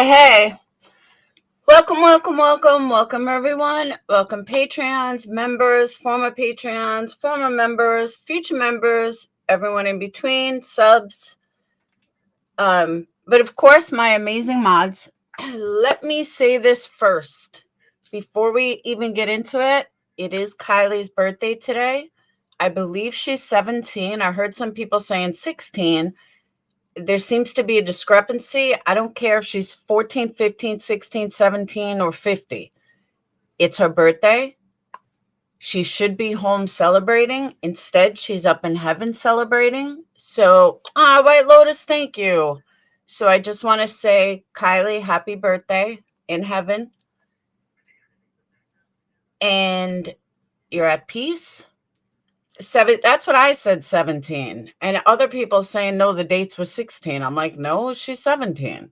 Hey. Welcome, everyone. Welcome, Patreons, members, former Patreons, former members, future members, everyone in between, subs. But of course, my amazing mods. Let me say this first. Before we even get into it, it is Kylie's birthday today. I believe she's 17. I heard some people saying 16. There seems to be a discrepancy. I don't care if she's 14, 15, 16, 17, or 50. It's her birthday. She should be home celebrating. Instead, she's up in heaven celebrating. So, White Lotus, thank you. So I just want to say, Kylie, happy birthday in heaven. And you're at peace. That's what I said, 17. And other people saying, no, the dates were 16. I'm like, no, she's 17.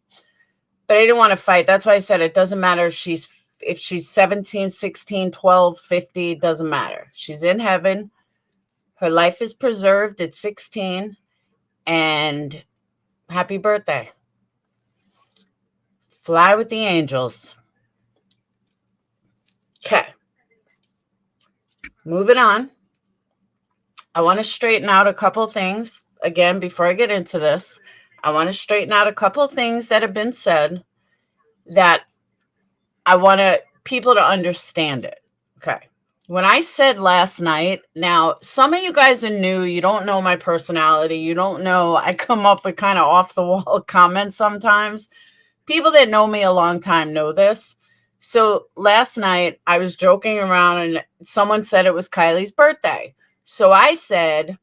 But I didn't want to fight. That's why I said it doesn't matter if she's 17, 16, 12, 50, doesn't matter. She's in heaven. Her life is preserved at 16. And happy birthday. Fly with the angels. Okay. Moving on. I want to straighten out a couple things. Again, before I get into this, I want to straighten out a couple of things that have been said that I want people to understand it. Okay. When I said last night, now some of you guys are new. You don't know my personality. You don't know. I come up with kind of off the wall comments sometimes. People that know me a long time know this. So last night I was joking around and someone said it was Kylie's birthday. So I said,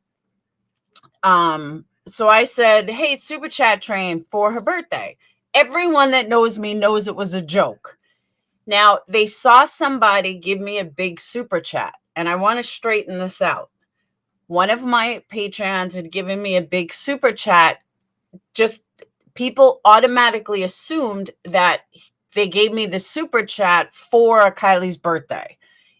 hey, super chat train for her birthday. Everyone that knows me knows it was a joke. Now, they saw somebody give me a big super chat, and I want to straighten this out. One of my Patreons had given me a big super chat. Just people automatically assumed that they gave me the super chat for Kylie's birthday.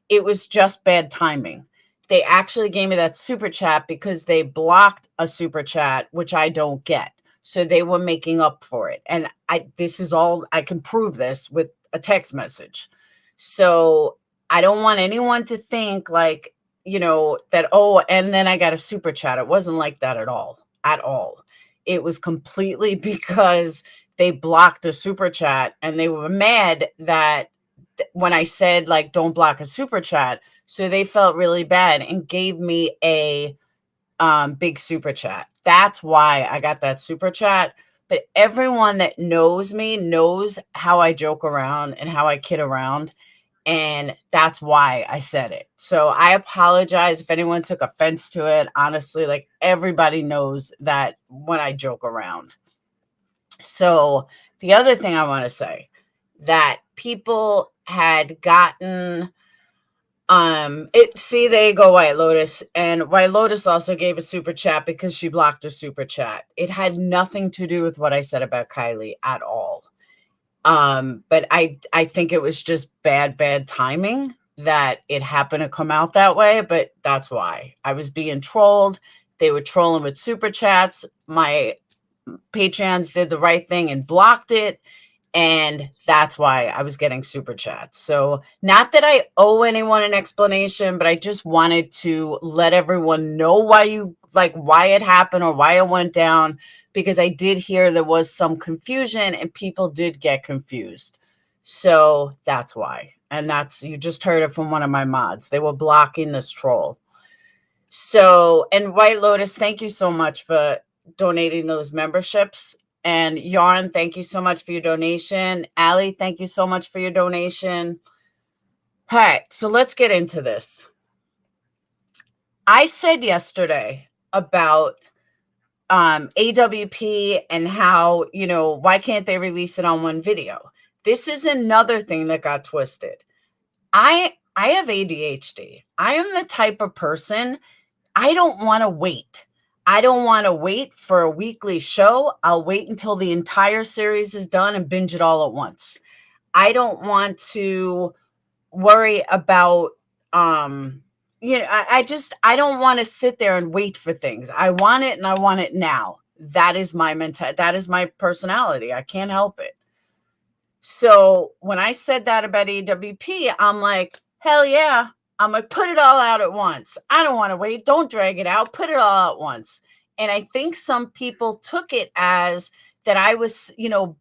It was just bad timing. They actually gave me that super chat because they blocked a super chat, which I don't get. So they were making up for it. And this is all, I can prove this with a text message. So I don't want anyone to think like, that, and then I got a super chat. It wasn't like that at all. It was completely because they blocked a super chat and they were mad that when I said, like, don't block a super chat. So they felt really bad and gave me a big super chat. That's why I got that super chat. But everyone that knows me knows how I joke around and how I kid around. And that's why I said it. So I apologize if anyone took offense to it. Honestly, like, everybody knows that when I joke around. So the other thing I want to say, that people had gotten there you go, White Lotus. And White Lotus also gave a super chat because she blocked her super chat. It had nothing to do with what I said about Kylie at all. But I think it was just bad timing that it happened to come out that way. But that's why I was being trolled. They were trolling with super chats. My Patreons did the right thing and blocked it. And that's why I was getting super chats. So not that I owe anyone an explanation, but I just wanted to let everyone know why it happened or why it went down, because I did hear there was some confusion and people did get confused. So that's why. And you just heard it from one of my mods. They were blocking this troll. So, and White Lotus, thank you so much for donating those memberships. And Yarn, thank you so much for your donation. Allie, thank you so much for your donation. All right, so let's get into this. I said yesterday about AWP and how, why can't they release it on one video? This is another thing that got twisted. I have ADHD. I am the type of person, I don't want to wait. I don't want to wait for a weekly show. I'll wait until the entire series is done and binge it all at once. I don't want to worry about, I don't want to sit there and wait for things. I want it and I want it now. That is my mentality. That is my personality. I can't help it. So when I said that about AWP, I'm like, hell yeah. I'm going to put it all out at once. I don't want to wait. Don't drag it out. Put it all at once. And I think some people took it as that I was,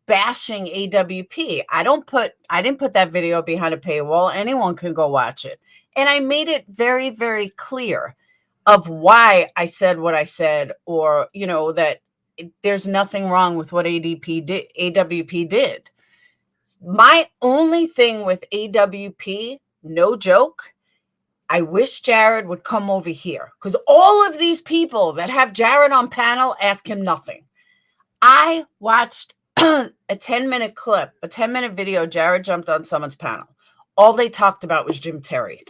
bashing AWP. I didn't put that video behind a paywall. Anyone can go watch it. And I made it very, very clear of why I said what I said, or, that there's nothing wrong with what AWP did. My only thing with AWP, no joke, I wish Jared would come over here, because all of these people that have Jared on panel ask him nothing. I watched a 10-minute clip, a 10-minute video. Jared jumped on someone's panel. All they talked about was Jim Terry.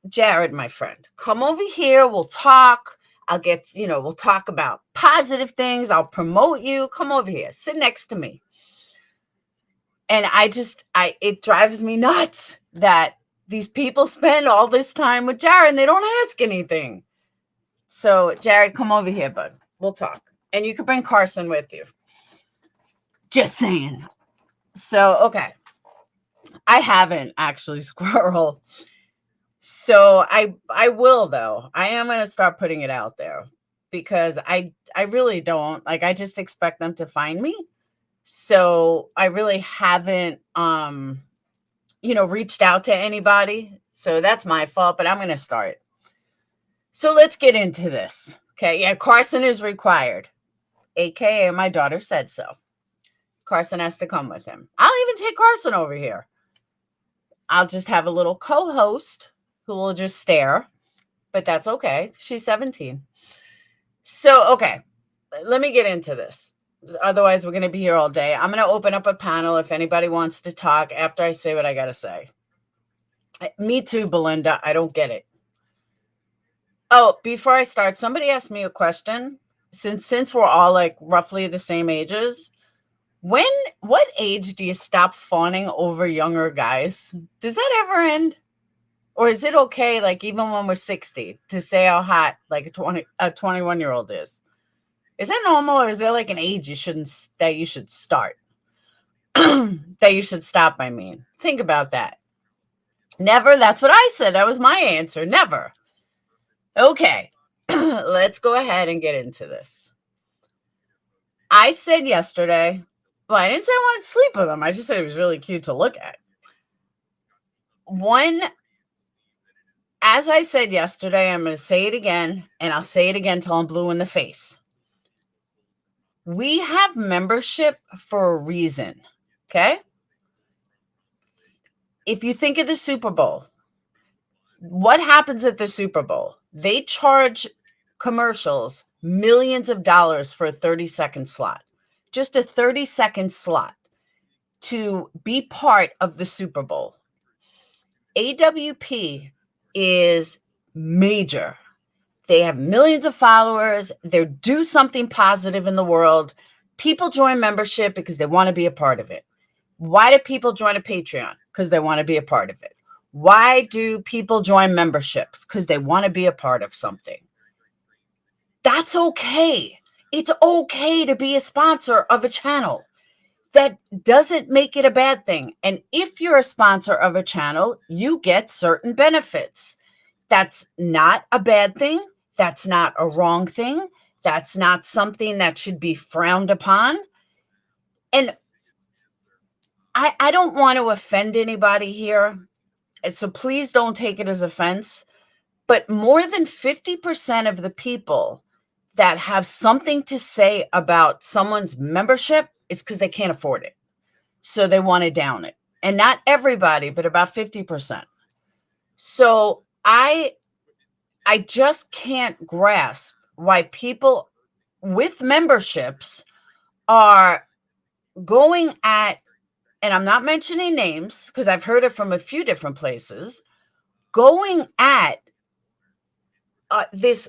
Jared, my friend, come over here. We'll talk. We'll talk about positive things. I'll promote you. Come over here. Sit next to me. And it drives me nuts that these people spend all this time with Jared and they don't ask anything. So, Jared, come over here, bud. We'll talk. And you can bring Carson with you. Just saying. So, okay. I haven't actually, Squirrel. So I will, though. I am going to start putting it out there, because I really don't. Like, I just expect them to find me. So I really haven't, reached out to anybody. So that's my fault, but I'm going to start. So let's get into this. Okay. Yeah. Carson is required. AKA my daughter said so. Carson has to come with him. I'll even take Carson over here. I'll just have a little co-host who will just stare, but that's okay. She's 17. So, okay. Let me get into this. Otherwise, we're going to be here all day. I'm going to open up a panel if anybody wants to talk after I say what I got to say. Me too, Belinda. I don't get it. Oh, before I start, somebody asked me a question. Since we're all like roughly the same ages, what age do you stop fawning over younger guys? Does that ever end? Or is it okay, like even when we're 60, to say how hot like a 21-year-old is? Is that normal, or is there like an age you should start? That you should stop, I mean. Think about that. Never. That's what I said. That was my answer. Never. Okay. Let's go ahead and get into this. I said yesterday, well, I didn't say I wanted to sleep with him. I just said it was really cute to look at. As I said yesterday, I'm going to say it again, and I'll say it again till I'm blue in the face. We have membership for a reason, okay? If you think of the Super Bowl, what happens at the Super Bowl? They charge commercials millions of dollars for a 30-second slot. Just a 30-second slot to be part of the Super Bowl. AWP is major. They have millions of followers. They do something positive in the world. People join membership because they want to be a part of it. Why do people join a Patreon? Because they want to be a part of it. Why do people join memberships? Because they want to be a part of something. That's okay. It's okay to be a sponsor of a channel. That doesn't make it a bad thing. And if you're a sponsor of a channel, you get certain benefits. That's not a bad thing. That's not a wrong thing. That's not something that should be frowned upon. And I don't want to offend anybody here, and so please don't take it as offense. But more than 50% of the people that have something to say about someone's membership, it's because they can't afford it. So they want to down it. And not everybody, but about 50%. So I just can't grasp why people with memberships are going at, and I'm not mentioning names because I've heard it from a few different places, going at this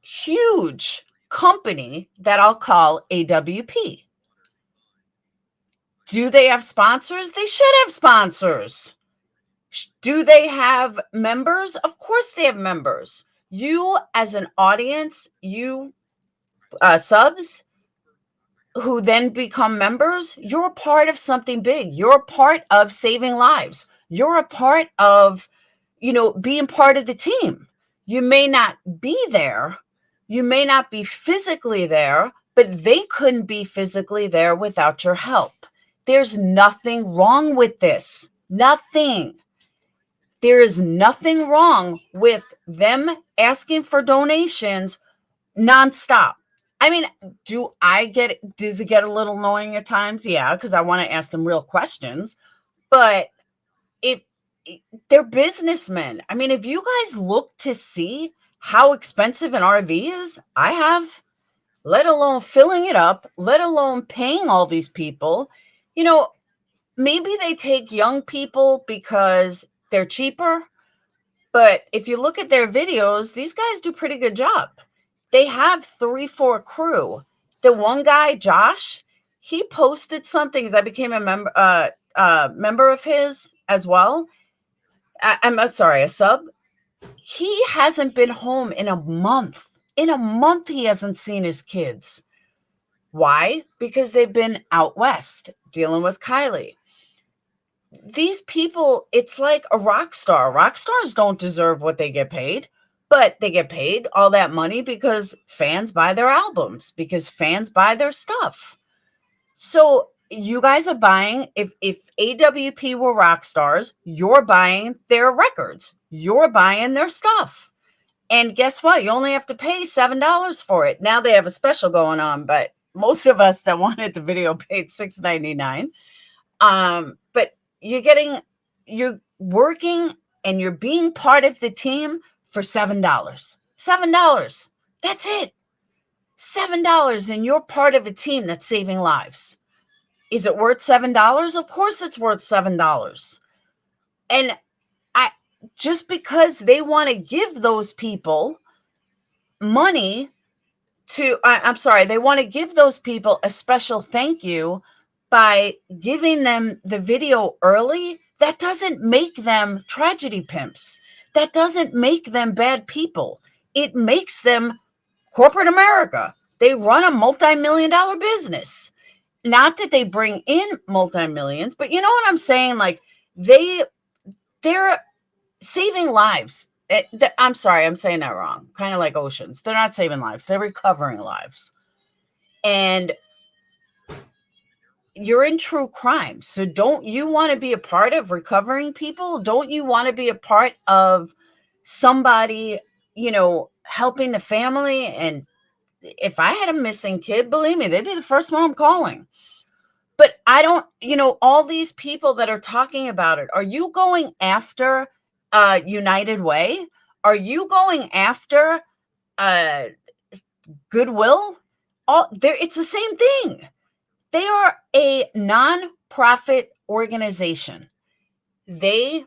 huge company that I'll call AWP. Do they have sponsors? They should have sponsors. Do they have members? Of course they have members. You as an audience, you subs who then become members, you're a part of something big. You're a part of saving lives. You're a part of, being part of the team. You may not be there. You may not be physically there, but they couldn't be physically there without your help. There's nothing wrong with this. Nothing. There is nothing wrong with them asking for donations nonstop. I mean, does it get a little annoying at times? Yeah, because I want to ask them real questions. But if they're businessmen, I mean, if you guys look to see how expensive an RV is, I have, let alone filling it up, let alone paying all these people, maybe they take young people because they're cheaper. But if you look at their videos, these guys do a pretty good job. They have 3-4 crew. The one guy, Josh, he posted something because I became a member of his as well. I'm sorry, a sub. He hasn't been home in a month. In a month, he hasn't seen his kids. Why? Because they've been out west dealing with Kylie. These people, it's like a rock star. Rock stars don't deserve what they get paid, but they get paid all that money because fans buy their albums, because fans buy their stuff. So you guys are buying, if AWP were rock stars, you're buying their records. You're buying their stuff. And guess what? You only have to pay $7 for it. Now they have a special going on, but most of us that wanted the video paid $6.99. But you're working and you're being part of the team for $7. $7. That's it. $7, and you're part of a team that's saving lives. Is it worth $7? Of course it's worth $7. And just because they want to give those people money they want to give those people a special thank you by giving them the video early, that doesn't make them tragedy pimps. That doesn't make them bad people. It makes them corporate America. They run a multi-million-dollar business. Not that they bring in multi-millions, but you know what I'm saying? Like they're saving lives. I'm sorry, I'm saying that wrong. Kind of like oceans. They're not saving lives. They're recovering lives. And you're in true crime. So don't you want to be a part of recovering people? Don't you want to be a part of somebody, helping the family? And if I had a missing kid, believe me, they'd be the first one I'm calling. But I don't, all these people that are talking about it, are you going after United Way? Are you going after Goodwill? It's the same thing. They are a non-profit organization. They're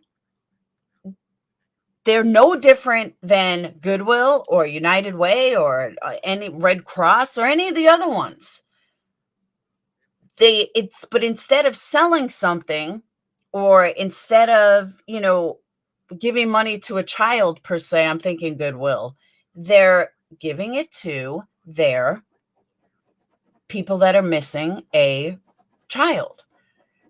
no different than Goodwill or United Way or any Red Cross or any of the other ones. But instead of selling something, or instead of, giving money to a child per se, I'm thinking Goodwill, they're giving it to their people that are missing a child.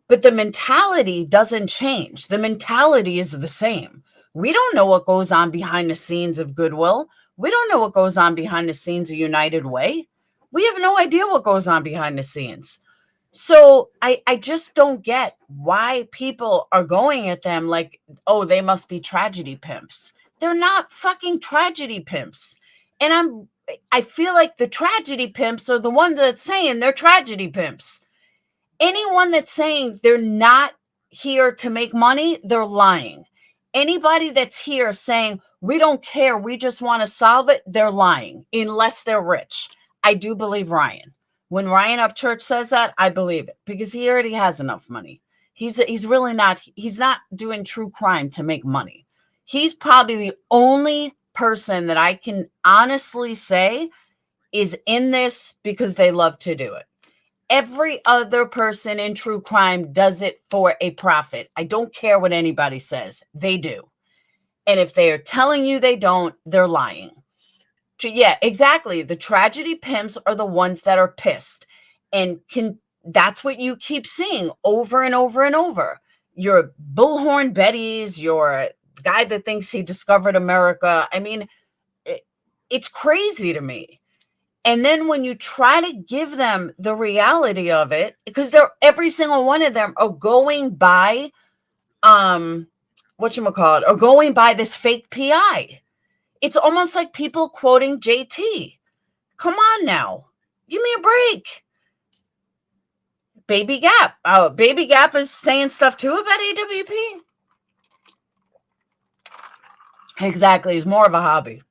But the mentality doesn't change. The mentality is the same. We don't know what goes on behind the scenes of Goodwill. We don't know what goes on behind the scenes of United Way. We have no idea what goes on behind the scenes. So I just don't get why people are going at them like, oh, they must be tragedy pimps. They're not fucking tragedy pimps. And I feel like the tragedy pimps are the ones that's saying they're tragedy pimps. Anyone that's saying they're not here to make money, they're lying. Anybody that's here saying, we don't care, we just want to solve it, they're lying, unless they're rich. I do believe Ryan. When Ryan Upchurch says that, I believe it, because he already has enough money. He's really not, he's not doing true crime to make money. He's probably the only person that I can honestly say is in this because they love to do it. Every other person in true crime does it for a profit. I don't care what anybody says. They do. And if they are telling you they don't, they're lying. Yeah, exactly. The tragedy pimps are the ones that are pissed. And that's what you keep seeing over and over and over. Your bullhorn Bettys, your guy that thinks he discovered America. I mean, it's crazy to me. And then when you try to give them the reality of it, because every single one of them are going by whatchamacallit, or going by this fake PI. It's almost like people quoting JT. Come on now. Give me a break. Baby Gap. Baby Gap is saying stuff too about AWP. Exactly. It's more of a hobby.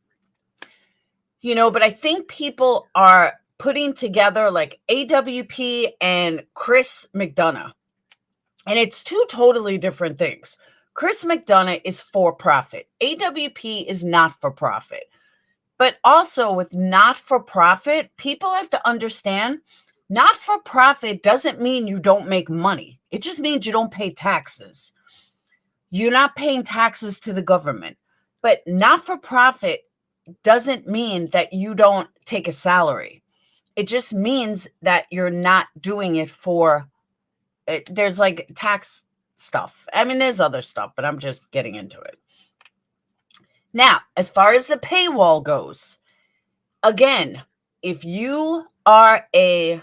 But I think people are putting together like AWP and Chris McDonough. And it's two totally different things. Chris McDonough is for profit. AWP is not for profit. But also with not for profit, people have to understand not for profit doesn't mean you don't make money. It just means you don't pay taxes. You're not paying taxes to the government. But not for profit doesn't mean that you don't take a salary. It just means that you're not doing it for there's like tax stuff. I mean, there's other stuff, but I'm just getting into it. Now, as far as the paywall goes, again, if you are in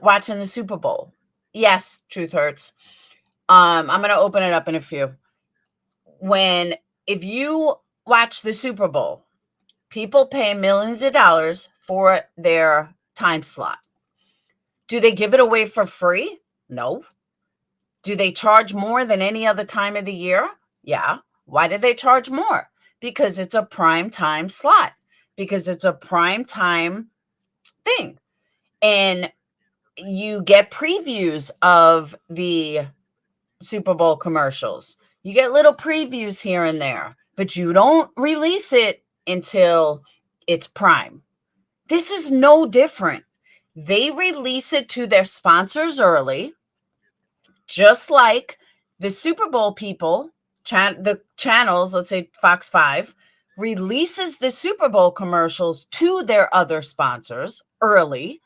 watching the Super Bowl, yes, truth hurts. I'm going to open it up in a few. If you watch the Super Bowl, people pay millions of dollars for their time slot. Do they give it away for free? No. Do they charge more than any other time of the year? Yeah. Why do they charge more? Because it's a prime time slot. Because it's a prime time thing. And you get previews of the Super Bowl commercials. You get little previews here and there, but you don't release it until it's prime. This is no different. They release it to their sponsors early, just like the Super Bowl people, the channels, let's say Fox 5, releases the Super Bowl commercials to their other sponsors early.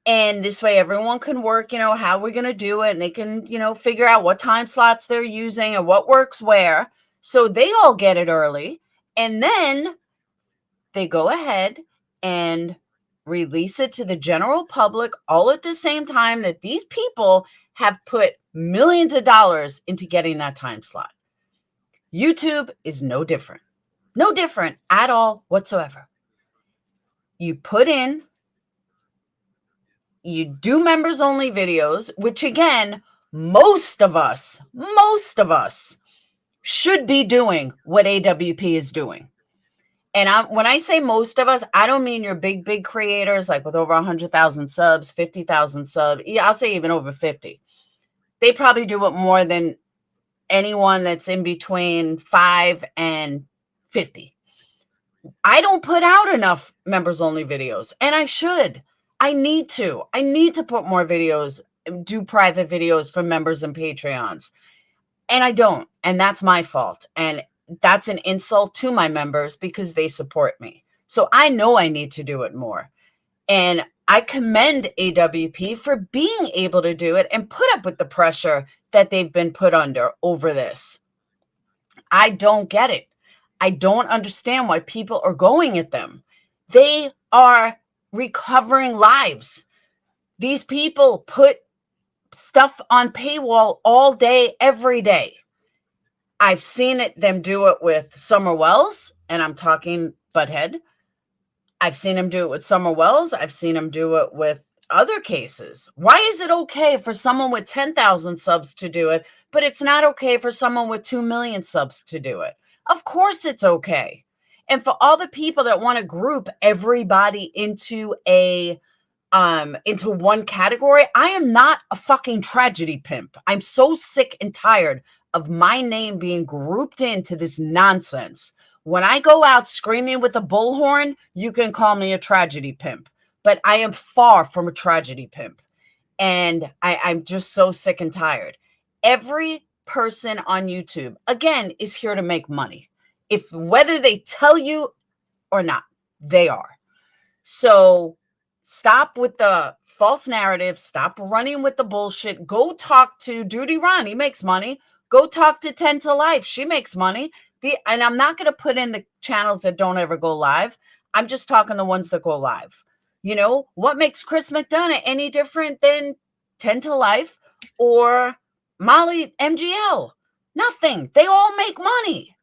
And this way everyone can work, how we're going to do it. And they can, figure out what time slots they're using and what works where. So they all get it early. And then they go ahead and release it to the general public all at the same time that these people have put millions of dollars into getting that time slot. YouTube is no different. No different at all whatsoever. You do members only videos, which again, most of us should be doing what AWP is doing. And when I say most of us, I don't mean your big creators like with over 100,000 subs, 50,000 subs. Yeah, I'll say even over 50. They probably do it more than anyone that's in between 5 and 50. I don't put out enough members only videos, and I should. I need to put more videos, do private videos for members and Patreons. And I don't. And that's my fault. And that's an insult to my members because they support me. So I know I need to do it more. And I commend AWP for being able to do it and put up with the pressure that they've been put under over this. I don't get it. I don't understand why people are going at them. They are recovering lives. These people put stuff on paywall all day, every day. I've seen them do it with Summer Wells, and I'm talking Butthead. I've seen him do it with Summer Wells. I've seen him do it with other cases. Why is it okay for someone with 10,000 subs to do it, but it's not okay for someone with 2 million subs to do it? Of course it's okay. And for all the people that want to group everybody into into one category, I am not a fucking tragedy pimp. I'm so sick and tired of my name being grouped into this nonsense. When I go out screaming with a bullhorn, you can call me a tragedy pimp, but I am far from a tragedy pimp. And I'm just so sick and tired. Every person on YouTube, again, is here to make money. Whether they tell you or not, they are. So stop with the false narrative. Stop running with the bullshit. Go talk to Duty Ron. He makes money. Go talk to 10 to Life. She makes money. And I'm not going to put in the channels that don't ever go live. I'm just talking the ones that go live. You know, what makes Chris McDonough any different than 10 to Life or Molly MGL? Nothing. They all make money.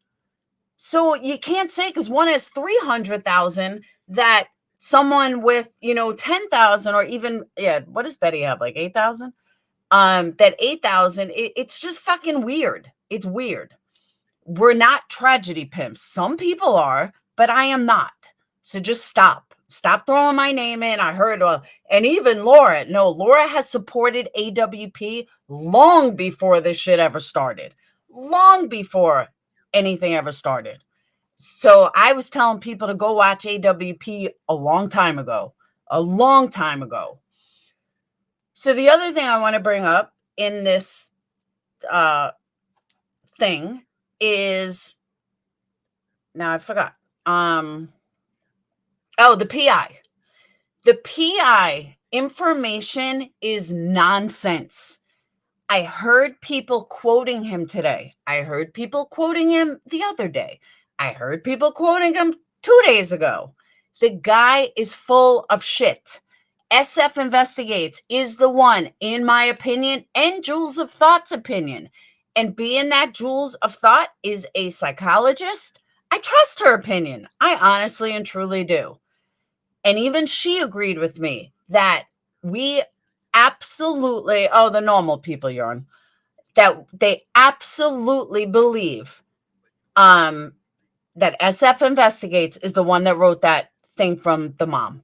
So you can't say because one has 300,000 that someone with, 10,000 or even, what does Betty have? Like 8,000? That 8,000, it's just fucking weird. It's weird. We're not tragedy pimps. Some people are, but I am not. So just stop. Stop throwing my name in. I heard, and even Laura. No, Laura has supported AWP long before this shit ever started. Long before anything ever started. So I was telling people to go watch AWP a long time ago. So the other thing I want to bring up in this thing is, now I forgot. The PI. The PI information is nonsense. I heard people quoting him today. I heard people quoting him the other day. I heard people quoting him 2 days ago. The guy is full of shit. SF Investigates is the one, in my opinion, and Jules of Thought's opinion. And being that Jules of Thought is a psychologist, I trust her opinion. I honestly and truly do. And even she agreed with me that we absolutely, the normal people, Yarn, that they absolutely believe that SF Investigates is the one that wrote that thing from the mom.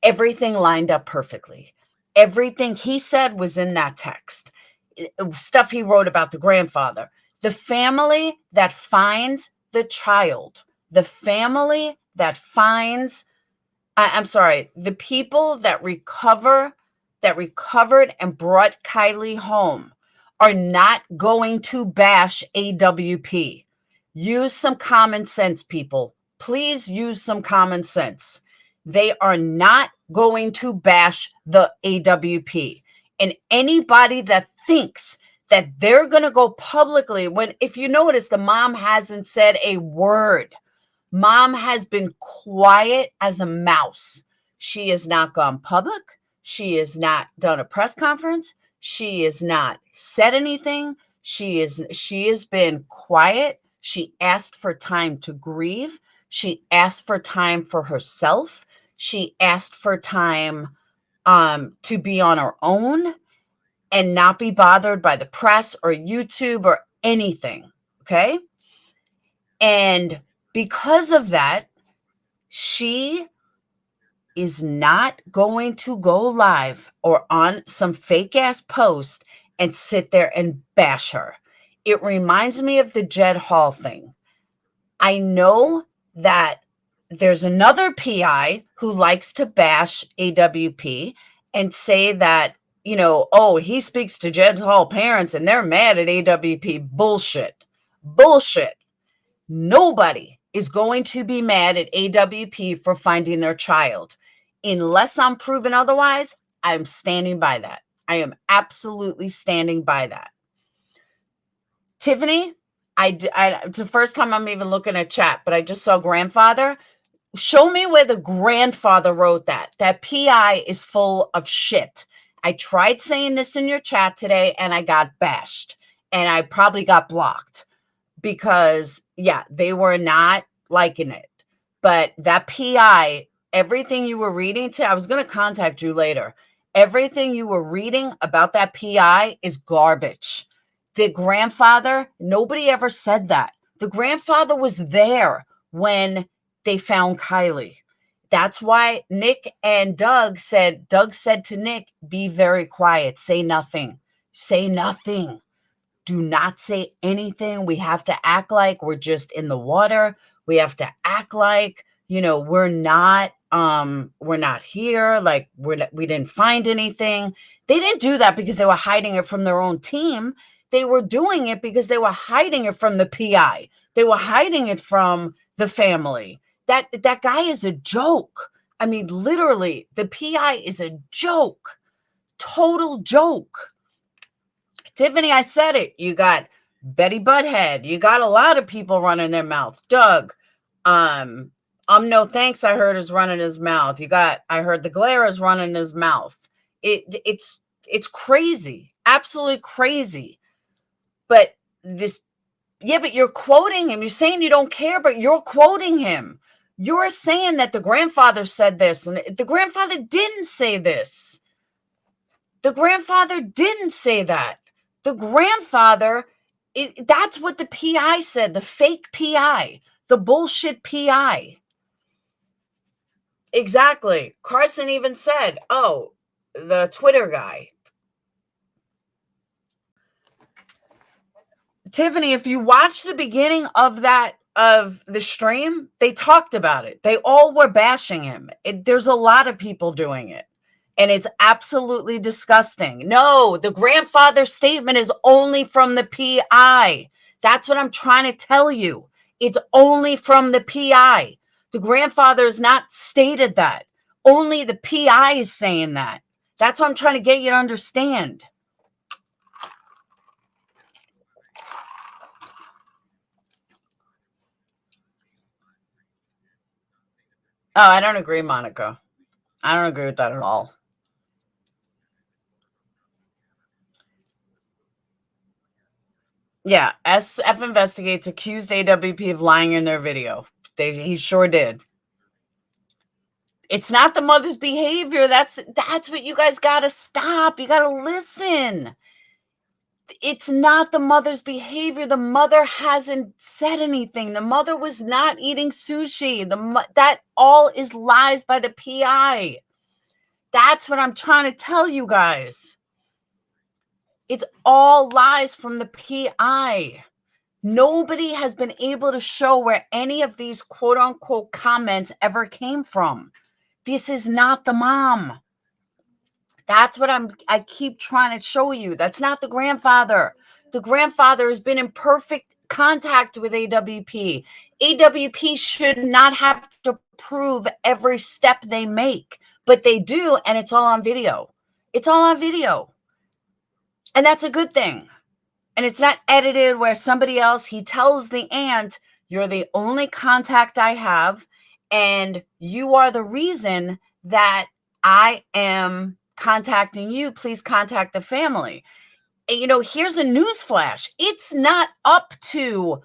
Everything lined up perfectly. Everything he said was in that text. Stuff he wrote about the grandfather. The family that finds the child. The family that finds, the people that recovered and brought Kylie home are not going to bash AWP. Use some common sense, people. Please use some common sense. They are not going to bash the AWP. And anybody that thinks that they're going to go publicly, if you notice, the mom hasn't said a word. Mom has been quiet as a mouse. She has not gone public. She has not done a press conference. She has not said anything. She has been quiet. She asked for time to grieve. She asked for time for herself. She asked for time to be on her own and not be bothered by the press or YouTube or anything. Okay. And because of that, she is not going to go live or on some fake ass post and sit there and bash her. It reminds me of the Jed Hall thing. I know that there's another PI who likes to bash AWP and say that, he speaks to Jed Hall parents and they're mad at AWP. Bullshit. Nobody is going to be mad at AWP for finding their child. Unless I'm proven otherwise, I'm standing by that. I am absolutely standing by that. Tiffany, it's the first time I'm even looking at chat, but I just saw grandfather. Show me where the grandfather wrote that. That PI is full of shit. I tried saying this in your chat today and I got bashed and I probably got blocked because, they were not liking it. But that PI, everything you were reading I was going to contact you later. Everything you were reading about that PI is garbage. The grandfather, nobody ever said that. The grandfather was there when they found Kylie. That's why Nick and Doug said to Nick, be very quiet. Say nothing. Say nothing. Do not say anything. We have to act like we're just in the water. We have to act like, we're not here. Like we didn't find anything. They didn't do that because they were hiding it from their own team. They were doing it because they were hiding it from the PI. They were hiding it from the family. That guy is a joke. I mean, literally, the PI is a joke. Total joke. Tiffany, I said it. You got Betty Butthead. You got a lot of people running their mouth. Doug, no thanks, I heard, is running his mouth. I heard the glare is running his mouth. It's crazy. Absolutely crazy. But but you're quoting him. You're saying you don't care, but you're quoting him. You're saying that the grandfather said this, and the grandfather didn't say this. The grandfather didn't say that. The grandfather, that's what the PI said, the fake PI, the bullshit PI. Exactly. Carson even said, oh, the Twitter guy. Tiffany, if you watch the beginning of the stream, they talked about it. They all were bashing him. There's a lot of people doing it. And it's absolutely disgusting. No, the grandfather's statement is only from the PI. That's what I'm trying to tell you. It's only from the PI. The grandfather's not stated that. Only the PI is saying that. That's what I'm trying to get you to understand. Oh, I don't agree, Monica. I don't agree with that at all. Yeah, SF Investigates accused AWP of lying in their video. He sure did. It's not the mother's behavior. That's what you guys got to stop. You got to listen. It's not the mother's behavior. The mother hasn't said anything. The mother was not eating sushi. That all is lies by the PI. That's what I'm trying to tell you guys. It's all lies from the PI. Nobody has been able to show where any of these quote unquote comments ever came from. This is not the mom. That's what I keep trying to show you. That's not the grandfather. The grandfather has been in perfect contact with AWP. AWP should not have to prove every step they make, but they do, and it's all on video. It's all on video. And that's a good thing. And it's not edited where somebody else, he tells the aunt, you're the only contact I have, and you are the reason that I am contacting you. Please contact the family. You know, here's a news flash. It's not up to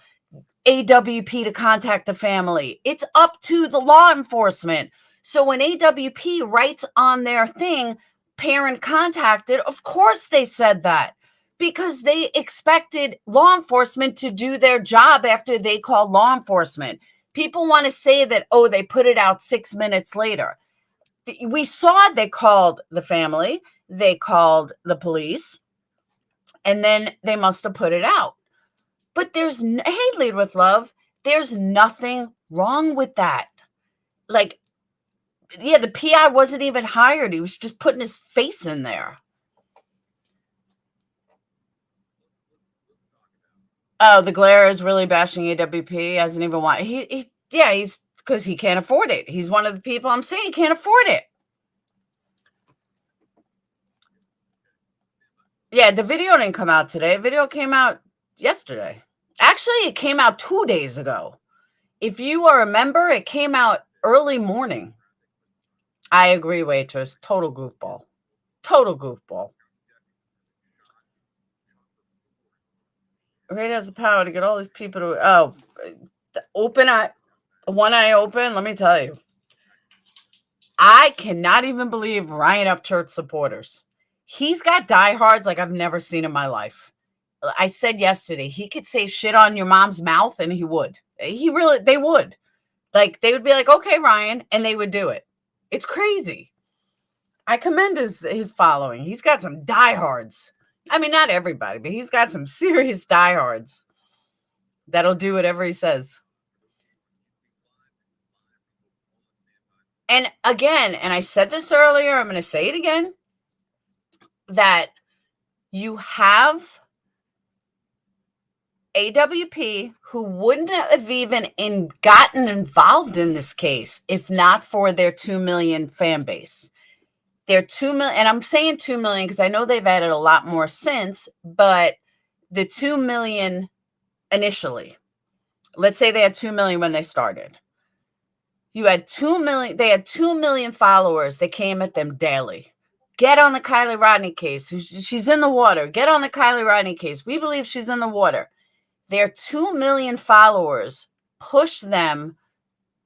AWP to contact the family. It's up to the law enforcement. So when AWP writes on their thing, parent contacted, of course they said that, because they expected law enforcement to do their job after they called law enforcement. People want to say that, oh, they put it out 6 minutes later. We saw they called the family, they called the police, and then they must have put it out. But hey, Lead with Love, there's nothing wrong with that. Like, yeah, the PI wasn't even hired. He was just putting his face in there. Oh, the glare is really bashing AWP. Hasn't even want he's because he can't afford it. He's one of the people I'm saying can't afford it. Yeah, the video didn't come out today. Video came out yesterday. Actually, it came out 2 days ago. If you are a member, it came out early morning. I agree, waitress. Total goofball. Total goofball. Ray has the power to get all these people to one eye open. Let me tell you, I cannot even believe Ryan Upchurch supporters. He's got diehards like I've never seen in my life. I said yesterday, he could say shit on your mom's mouth and he would. They would. Like, they would be like, okay, Ryan, and they would do it. It's crazy. I commend his following. He's got some diehards. I mean, not everybody, but he's got some serious diehards that'll do whatever he says. And again, and I said this earlier, I'm going to say it again, that you have AWP, who wouldn't have even gotten involved in this case if not for their 2 million fan base. Their 2 million, and I'm saying 2 million because I know they've added a lot more since, but the 2 million initially, let's say they had 2 million when they started. You had 2 million, they had 2 million followers that came at them daily. Get on the Kylie Rodney case. She's in the water. Get on the Kylie Rodney case. We believe she's in the water. Their 2 million followers push them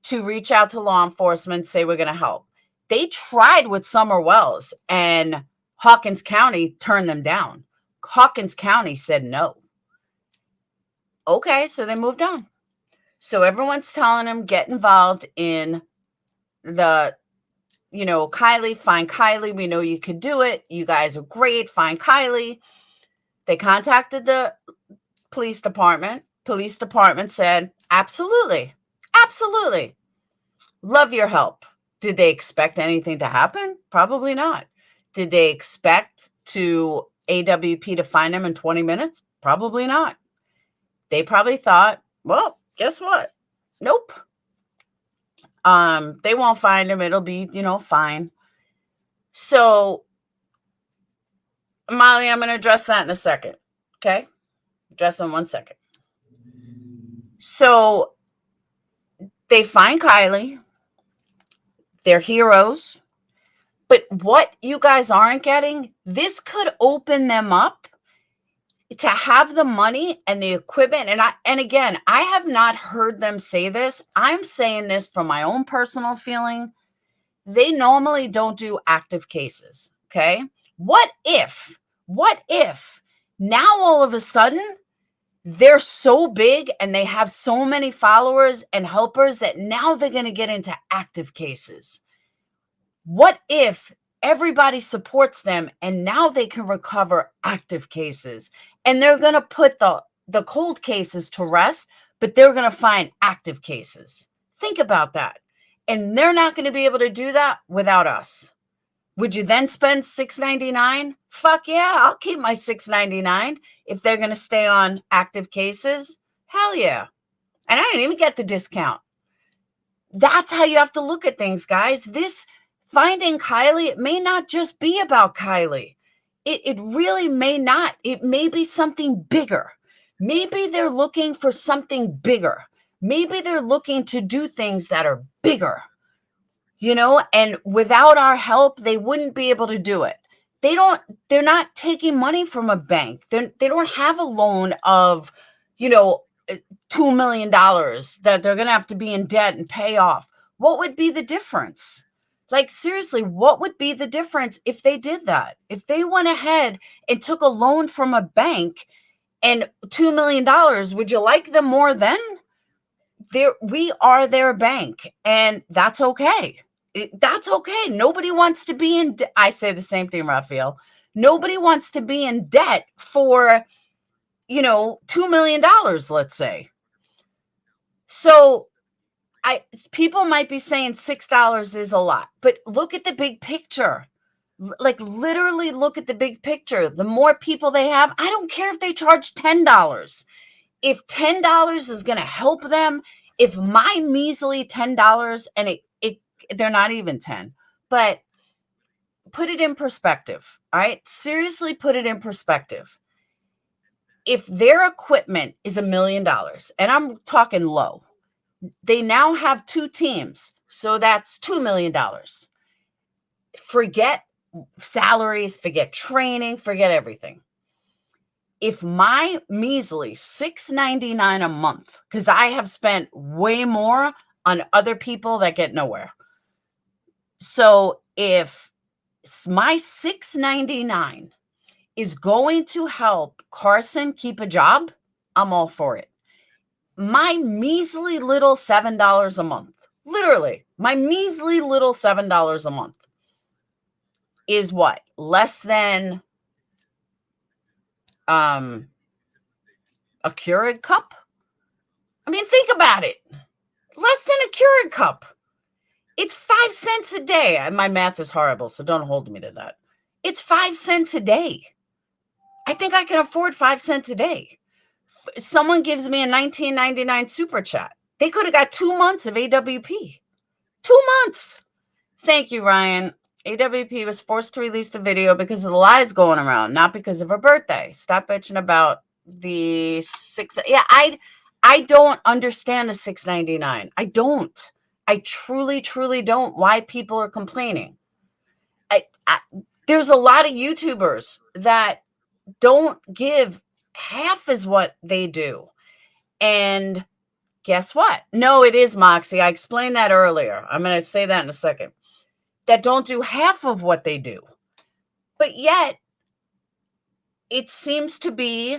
to reach out to law enforcement, say we're going to help. They tried with Summer Wells and Hawkins County turned them down. Hawkins County said no. Okay, so they moved on. So everyone's telling them get involved in the, Kylie, find Kylie. We know you could do it. You guys are great. Find Kylie. They contacted the police department. Police department said, absolutely. Absolutely. Love your help. Did they expect anything to happen? Probably not. Did they expect AWP to find him in 20 minutes? Probably not. They probably thought, well, guess what? Nope. They won't find him. It'll be, fine. So, Molly, I'm going to address that in a second. Okay? Address in 1 second. So, they find Kylie. They're heroes. But what you guys aren't getting, this could open them up to have the money and the equipment. And again, I have not heard them say this. I'm saying this from my own personal feeling. They normally don't do active cases. Okay. What if now all of a sudden they're so big and they have so many followers and helpers that now they're going to get into active cases? What if everybody supports them and now they can recover active cases? And they're going to put the cold cases to rest, but they're going to find active cases. Think about that. And they're not going to be able to do that without us. Would you then spend $6.99? Fuck yeah, I'll keep my $6.99 if they're going to stay on active cases. Hell yeah. And I didn't even get the discount. That's how you have to look at things, guys. This finding Kylie, it may not just be about Kylie. It really may not. It may be something bigger. Maybe they're looking for something bigger. Maybe they're looking to do things that are bigger, and without our help, they wouldn't be able to do it. They're not taking money from a bank. They don't have a loan of, $2 million that they're going to have to be in debt and pay off. What would be the difference? Like, seriously, what would be the difference if they did that? If they went ahead and took a loan from a bank and $2 million, would you like them more then? We are their bank, and that's okay. That's okay. Nobody wants to be in I say the same thing, Raphael. Nobody wants to be in debt for, $2 million, let's say. So people might be saying $6 is a lot, but look at the big picture. Like, literally look at the big picture. The more people they have, I don't care if they charge $10. If $10 is going to help them, if my measly $10, and they're not even 10, but put it in perspective. All right. Seriously, put it in perspective. If their equipment is $1 million, and I'm talking low, they now have 2 teams. So that's $2 million. Forget salaries, forget training, forget everything. If my measly $6.99 a month, because I have spent way more on other people that get nowhere. So if my $6.99 is going to help Carson keep a job, I'm all for it. My measly little $7 a month, literally, my measly little $7 a month is what? Less than a Keurig cup? I mean, think about it. Less than a Keurig cup. It's 5 cents a day. My math is horrible, so don't hold me to that. It's 5 cents a day. I think I can afford 5 cents a day. Someone gives me a $19.99 super chat. They could have got 2 months of AWP. 2 months. Thank you, Ryan. AWP was forced to release the video because of the lies going around, not because of her birthday. Stop bitching about the six. Yeah, I don't understand the $6.99. I don't. I truly, truly don't. Why people are complaining. There's a lot of YouTubers that don't give half as what they do. And guess what? No, it is Moxie. I explained that earlier. I'm going to say that in a second. That don't do half of what they do. But yet, it seems to be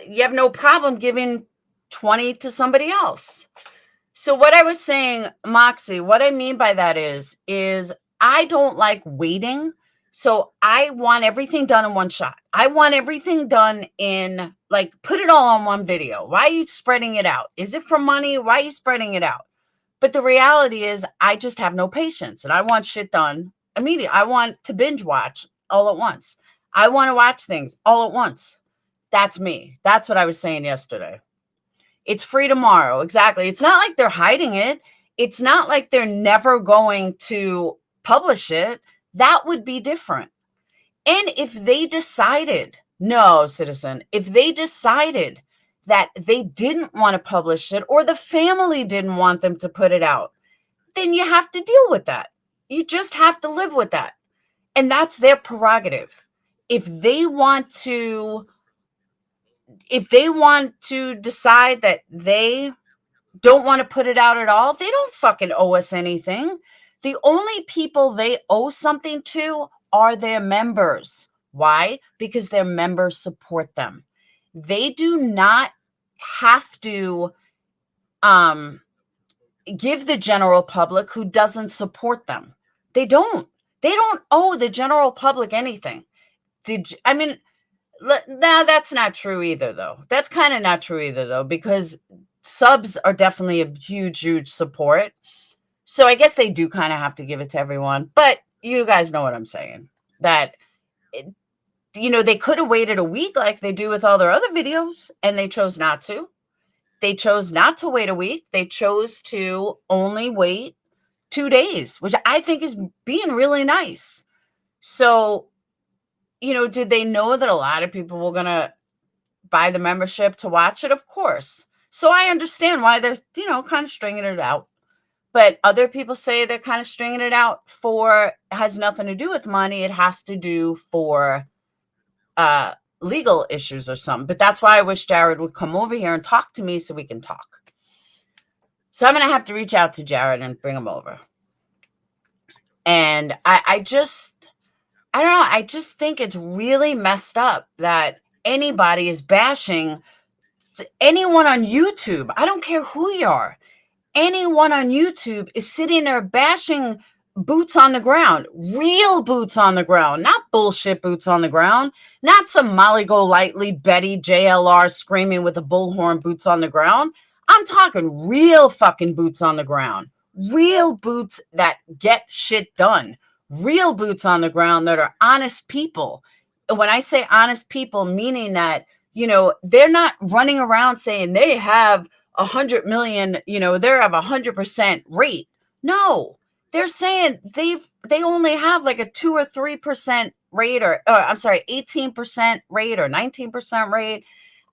you have no problem giving 20 to somebody else. So what I was saying, Moxie, what I mean by that is I don't like waiting. So I want everything done in one shot. I want everything done in, like, put it all on one video. Why are you spreading it out? Is it for money? Why are you spreading it out? But the reality is I just have no patience and I want shit done immediately. I want to binge watch all at once. I want to watch things all at once. That's me. That's what I was saying yesterday. It's free tomorrow. Exactly. It's not like they're hiding it. It's not like they're never going to publish it. That would be different. And if they decided, no, citizen, if they decided that they didn't want to publish it or the family didn't want them to put it out, then you have to deal with that. You just have to live with that. And that's their prerogative. If they want to decide that they don't want to put it out at all, they don't fucking owe us anything. The only people they owe something to are their members. Why? Because their members support them. They do not have to give the general public who doesn't support them. They don't owe the general public anything. Now that's not true either, though. That's kind of not true either, though, because subs are definitely a huge, huge support. So I guess they do kind of have to give it to everyone. But you guys know what I'm saying. That, they could have waited a week like they do with all their other videos, and they chose not to. They chose not to wait a week. They chose to only wait 2 days, which I think is being really nice. So, did they know that a lot of people were going to buy the membership to watch it? Of course. So I understand why they're, kind of stringing it out. But other people say they're kind of stringing it out has nothing to do with money. It has to do for legal issues or something. But that's why I wish Jared would come over here and talk to me so we can talk. So I'm going to have to reach out to Jared and bring him over. And I don't know. I just think it's really messed up that anybody is bashing anyone on YouTube. I don't care who you are. Anyone on YouTube is sitting there bashing boots on the ground, real boots on the ground, not bullshit boots on the ground, not some Molly Golightly, Betty, JLR screaming with a bullhorn boots on the ground. I'm talking real fucking boots on the ground, real boots that get shit done, real boots on the ground that are honest people. When I say honest people, meaning that, they're not running around saying they have 100 million, they have 100% rate. No, they're saying they only have like a 2 or 3% rate, or I'm sorry, 18% rate or 19% rate.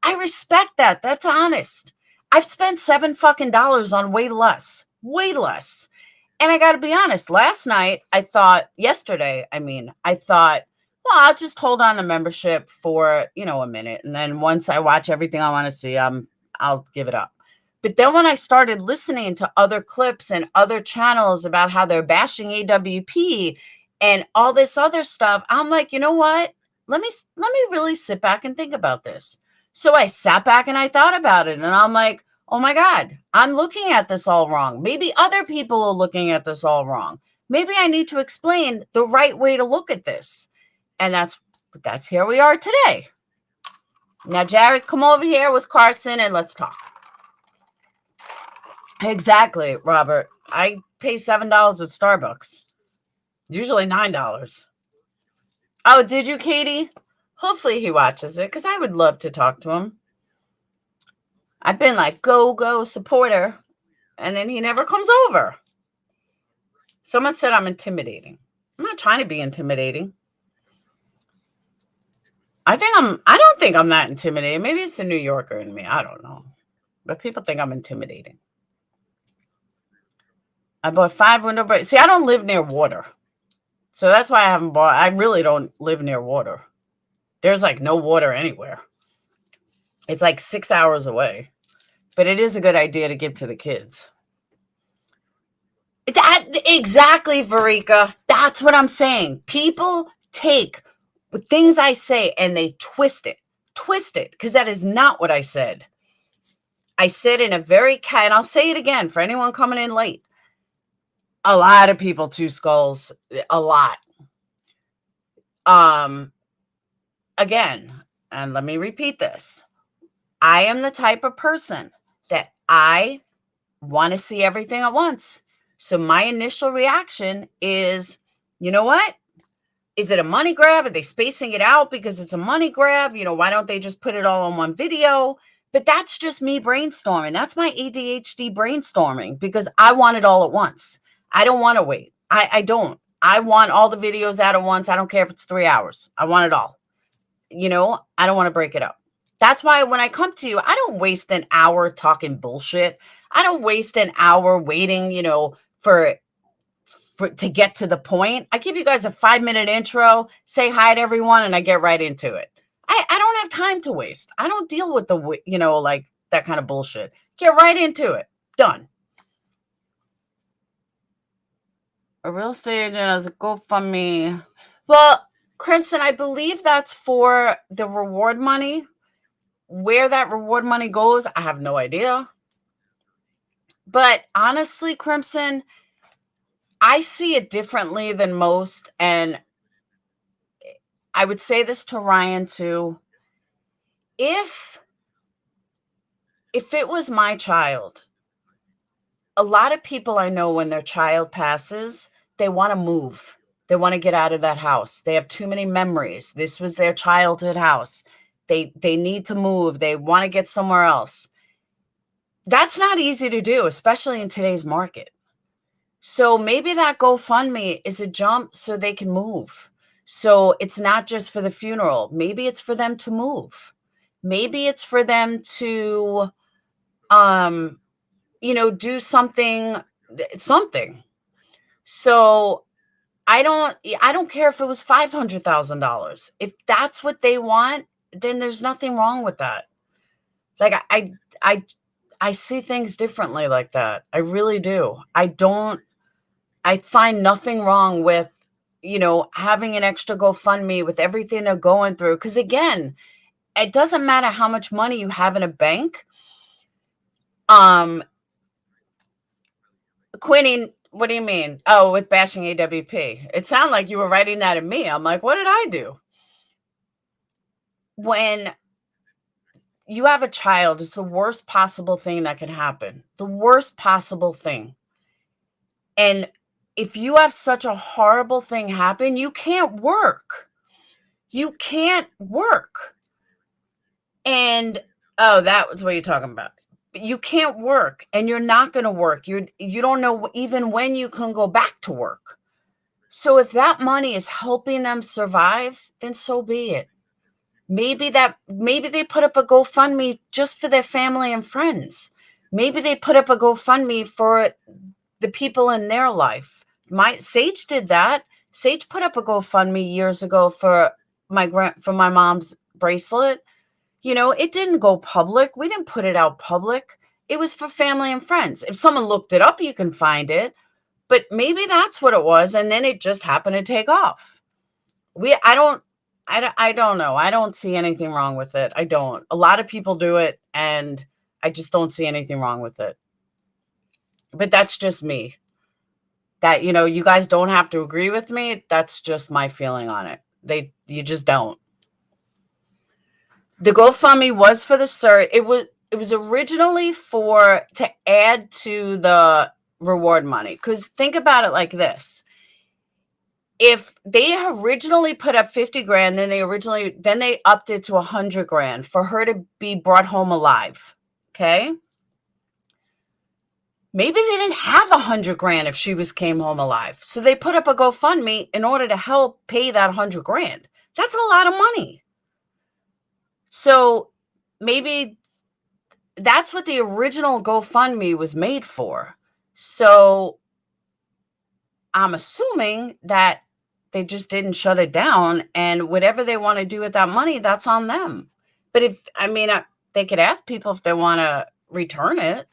I respect that. That's honest. I've spent $7 fucking on way less. And I got to be honest, yesterday, I thought, well, I'll just hold on to membership for, a minute. And then once I watch everything I want to see, I'll give it up. But then when I started listening to other clips and other channels about how they're bashing AWP and all this other stuff, I'm like, you know what? Let me really sit back and think about this. So I sat back and I thought about it, and I'm like, oh my God, I'm looking at this all wrong. Maybe other people are looking at this all wrong. Maybe I need to explain the right way to look at this. And that's here we are today. Now, Jared, come over here with Carson and let's talk. Exactly, Robert. I pay $7 at Starbucks. Usually $9. Oh, did you, Katie? Hopefully he watches it, because I would love to talk to him. I've been like, go, supporter. And then he never comes over. Someone said I'm intimidating. I'm not trying to be intimidating. I don't think I'm that intimidating. Maybe it's a New Yorker in me. I don't know. But people think I'm intimidating. I bought 5 window breaks. See, I don't live near water. So that's why I haven't bought. I really don't live near water. There's like no water anywhere. It's like 6 hours away. But it is a good idea to give to the kids. Exactly, Varika. That's what I'm saying. People take things I say and they twist it, because that is not what I said. I said in a very and I'll say it again for anyone coming in late. A lot of people, 2 skulls, a lot. Again, and let me repeat this. I am the type of person that I want to see everything at once. So my initial reaction is, you know what? Is it a money grab? Are they spacing it out because it's a money grab? Why don't they just put it all on one video? But that's just me brainstorming. That's my ADHD brainstorming because I want it all at once. I don't want to wait. I don't. I want all the videos out at once. I don't care if it's 3 hours. I want it all. I don't want to break it up. That's why when I come to you, I don't waste an hour talking bullshit. I don't waste an hour waiting, for to get to the point. I give you guys a 5-minute intro, say hi to everyone, and I get right into it. I don't have time to waste. I don't deal with the, like that kind of bullshit. Get right into it. Done. A real estate agent has a GoFundMe. Well, Crimson, I believe that's for the reward money. Where that reward money goes, I have no idea. But honestly, Crimson, I see it differently than most. And I would say this to Ryan too. If it was my child, a lot of people I know when their child passes, they want to move. They want to get out of that house. They have too many memories. This was their childhood house. They need to move. They want to get somewhere else. That's not easy to do, especially in today's market. So maybe that GoFundMe is a jump so they can move. So it's not just for the funeral. Maybe it's for them to move. Maybe it's for them to, do something. So I don't care if it was $500,000. If that's what they want, then there's nothing wrong with that. Like I see things differently like that. I really do. I find nothing wrong with, having an extra GoFundMe with everything they're going through. Because again, it doesn't matter how much money you have in a bank. Quinny, what do you mean? Oh, with bashing AWP. It sounded like you were writing that at me. I'm like, what did I do? When you have a child, it's the worst possible thing that can happen. The worst possible thing. And if you have such a horrible thing happen, you can't work. You can't work. And, oh, that was what you're talking about. You can't work and you're not going to work. You don't know even when you can go back to work. So if that money is helping them survive, then so be it. Maybe they put up a GoFundMe just for their family and friends. Maybe they put up a GoFundMe for the people in their life. Sage did that. Sage put up a GoFundMe years ago for my mom's bracelet. It didn't go public. We didn't put it out public. It was for family and friends. If someone looked it up, you can find it. But maybe that's what it was, and then it just happened to take off. I don't know. I don't see anything wrong with it. I don't. A lot of people do it, and I just don't see anything wrong with it. But that's just me. That, you guys don't have to agree with me. That's just my feeling on it. You just don't. The GoFundMe was for the cert. It was originally to add to the reward money. Because think about it like this. If they originally put up 50 grand, then they upped it to 100 grand for her to be brought home alive. Okay. Maybe they didn't have 100 grand if she came home alive. So they put up a GoFundMe in order to help pay that 100 grand. That's a lot of money. So maybe that's what the original GoFundMe was made for. So I'm assuming that they just didn't shut it down, and whatever they want to do with that money, that's on them. But they could ask people if they want to return it.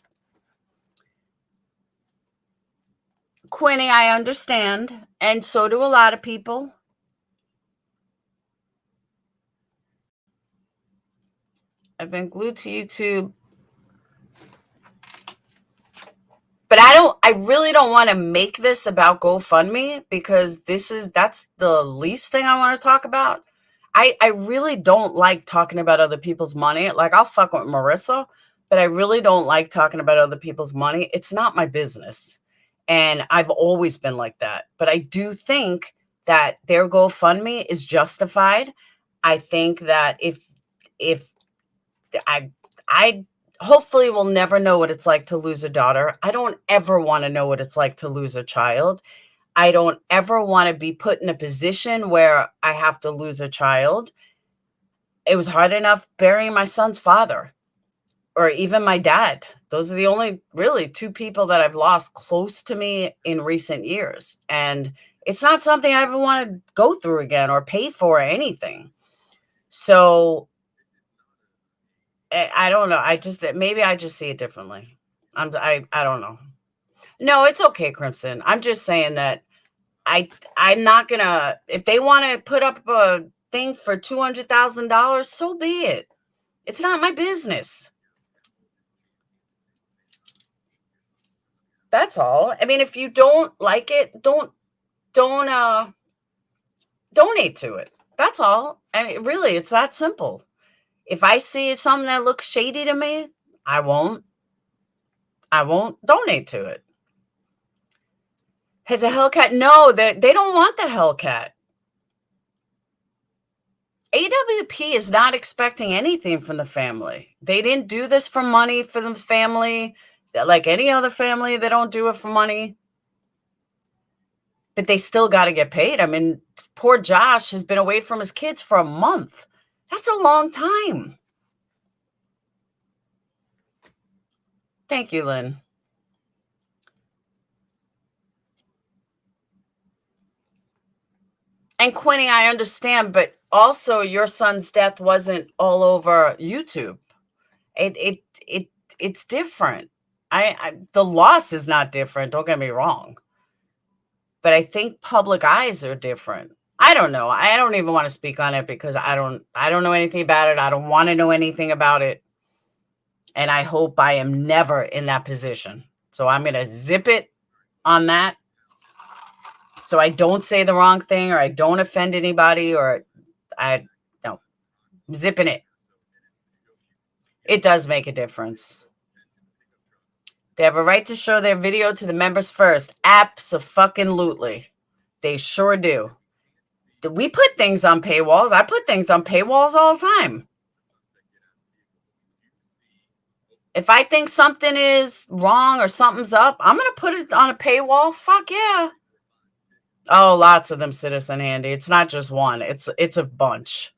Quinny, I understand, and so do a lot of people. I've been glued to YouTube. But I really don't want to make this about GoFundMe, because that's the least thing I want to talk about. I really don't like talking about other people's money. Like, I'll fuck with Marissa, but I really don't like talking about other people's money. It's not my business. And I've always been like that. But I do think that their GoFundMe is justified. I think that if I hopefully will never know what it's like to lose a daughter. I don't ever want to know what it's like to lose a child. I don't ever want to be put in a position where I have to lose a child. It was hard enough burying my son's father, or even my dad. Those are the only really two people that I've lost close to me in recent years. And it's not something I ever want to go through again or pay for or anything. So I don't know. Maybe I just see it differently. I don't know. No, it's okay, Crimson. I'm just saying that I'm not gonna, if they want to put up a thing for $200,000, so be it. It's not my business. That's all. I mean, if you don't like it, don't donate to it. That's all. I mean, really, it's that simple. If I see something that looks shady to me, I won't donate to it. Has a Hellcat? No, they don't want the Hellcat. AWP is not expecting anything from the family. They didn't do this for money for the family. Like any other family, they don't do it for money. But they still got to get paid. I mean, poor Josh has been away from his kids for a month. That's a long time. Thank you, Lynn. And Quinny, I understand, but also your son's death wasn't all over YouTube. It's different. The loss is not different. Don't get me wrong. But I think public eyes are different. I don't know. I don't even want to speak on it because I don't know anything about it. I don't want to know anything about it. And I hope I am never in that position. So I'm going to zip it on that. So I don't say the wrong thing, or I don't offend anybody, or I'm zipping it. It does make a difference. They have a right to show their video to the members first. Abso-fucking-lutely. They sure do. We put things on paywalls. I put things on paywalls all the time. If I think something is wrong or something's up, I'm going to put it on a paywall. Fuck yeah. Oh, lots of them, Citizen Handy. It's not just one. It's a bunch.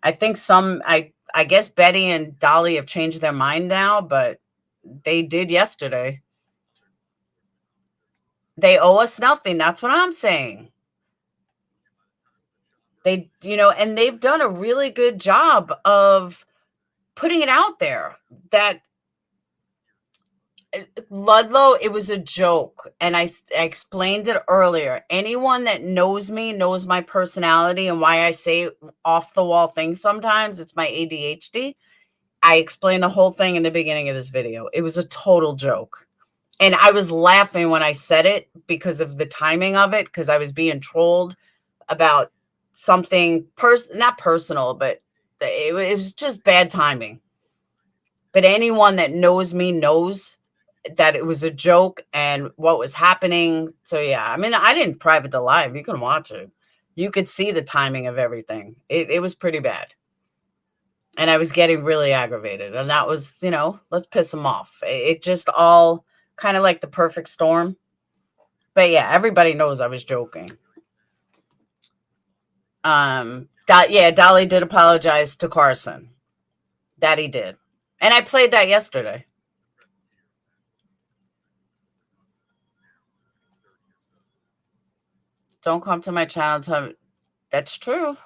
I think I guess Betty and Dolly have changed their mind now, but they did yesterday. They owe us nothing. That's what I'm saying. They, and they've done a really good job of putting it out there that Ludlow, it was a joke. And I explained it earlier. Anyone that knows me knows my personality and why I say off the wall things sometimes. It's my ADHD. I explained the whole thing in the beginning of this video. It was a total joke. And I was laughing when I said it because of the timing of it, because I was being trolled about something not personal, but it was just bad timing. But anyone that knows me knows that it was a joke and what was happening. So yeah, I mean, I didn't private the live. You can watch it. You could see the timing of everything. It was pretty bad. And I was getting really aggravated. And that was, let's piss him off. It just all kind of like the perfect storm. But yeah, everybody knows I was joking. Dolly did apologize to Carson. That he did. And I played that yesterday. Don't come to my channel. That's true.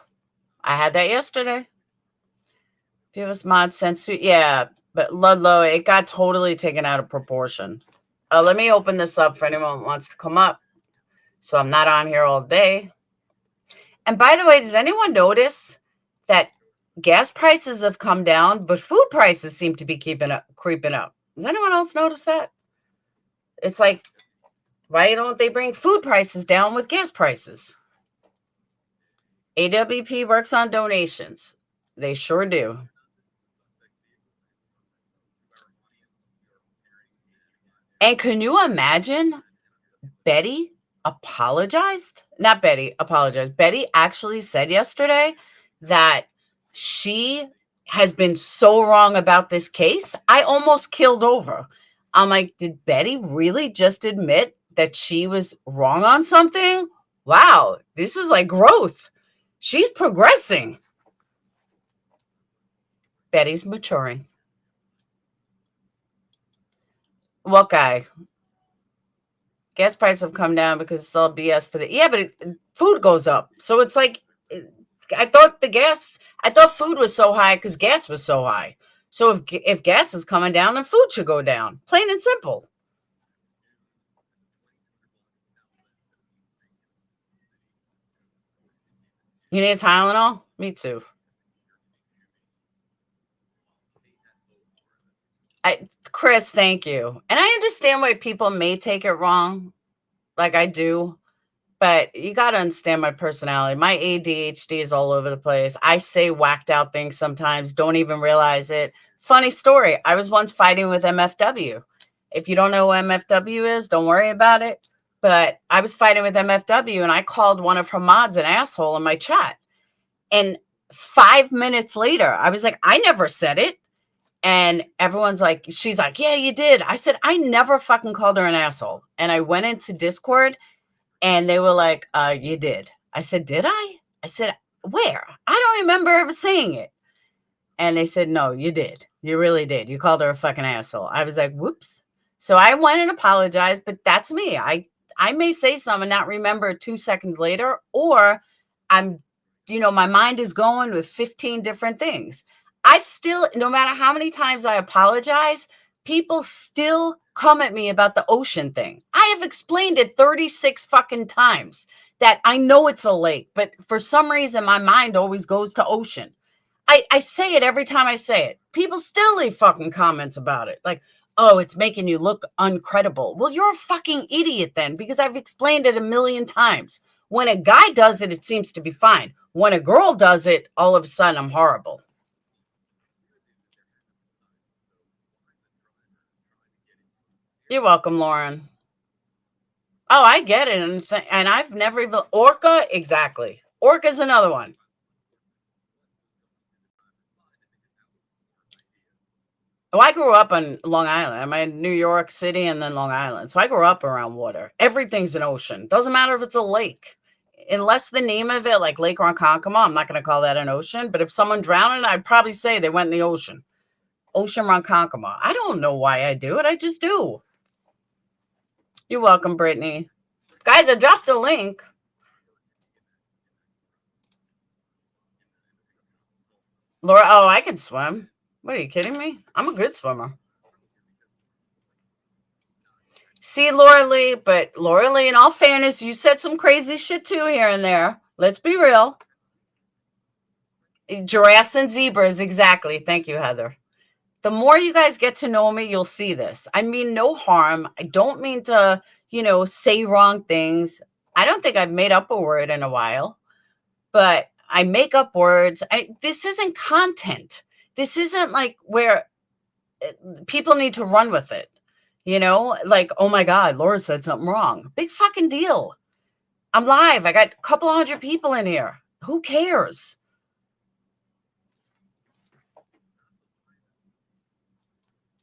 I had that yesterday. Give us mod sensu. Yeah, but Ludlow, it got totally taken out of proportion. Let me open this up for anyone who wants to come up. So I'm not on here all day. And by the way, does anyone notice that gas prices have come down, but food prices seem to be creeping up? Does anyone else notice that? It's like, why don't they bring food prices down with gas prices? AWP works on donations. They sure do. And can you imagine Betty apologized? Not Betty apologized. Betty actually said yesterday that she has been so wrong about this case. I almost killed over. I'm like, did Betty really just admit that she was wrong on something? Wow, this is like growth. She's progressing. Betty's maturing. What guy? Gas prices have come down because it's all BS for but food goes up. So it's like, I thought food was so high because gas was so high. So if gas is coming down, then food should go down. Plain and simple. You need Tylenol? Me too. Chris, thank you. And I understand why people may take it wrong, like I do, but you got to understand my personality. My ADHD is all over the place. I say whacked out things sometimes, don't even realize it. Funny story. I was once fighting with MFW. If you don't know who MFW is, don't worry about it. But I was fighting with MFW and I called one of her mods an asshole in my chat. And 5 minutes later, I was like, I never said it. And everyone's like, she's like, yeah, you did. I said, I never fucking called her an asshole. And I went into Discord and they were like, you did. I said, did I? I said, where? I don't remember ever saying it. And they said, no, you did. You really did. You called her a fucking asshole. I was like, whoops. So I went and apologized, but that's me. I may say something and not remember 2 seconds later, or I'm, my mind is going with 15 different things. I've still, no matter how many times I apologize, people still come at me about the ocean thing. I have explained it 36 fucking times that I know it's a lake, but for some reason my mind always goes to ocean. I say it every time I say it. People still leave fucking comments about it. Like, oh, it's making you look uncredible. Well, you're a fucking idiot then, because I've explained it a million times. When a guy does it, it seems to be fine. When a girl does it, all of a sudden I'm horrible. You're welcome, Lauren. Oh, I get it. And I've never even, Orca, exactly. Orca's another one. Oh, I grew up on Long Island. I'm in New York City and then Long Island. So I grew up around water. Everything's an ocean. Doesn't matter if it's a lake. Unless the name of it, like Lake Ronkonkoma, I'm not going to call that an ocean. But if someone drowned in it, I'd probably say they went in the ocean. Ocean Ronkonkoma. I don't know why I do it. I just do. You're welcome, Brittany. Guys, I dropped the link. Laura, oh, I can swim. What, are you kidding me? I'm a good swimmer. See, Laura Lee, but Laura Lee, in all fairness, you said some crazy shit too here and there. Let's be real. Giraffes and zebras, exactly. Thank you, Heather. The more you guys get to know me, you'll see this. I mean no harm. I don't mean to, say wrong things. I don't think I've made up a word in a while, but I make up words. This isn't content. This isn't like where people need to run with it. Like, oh my God, Laura said something wrong. Big fucking deal. I'm live. I got a couple hundred people in here. Who cares?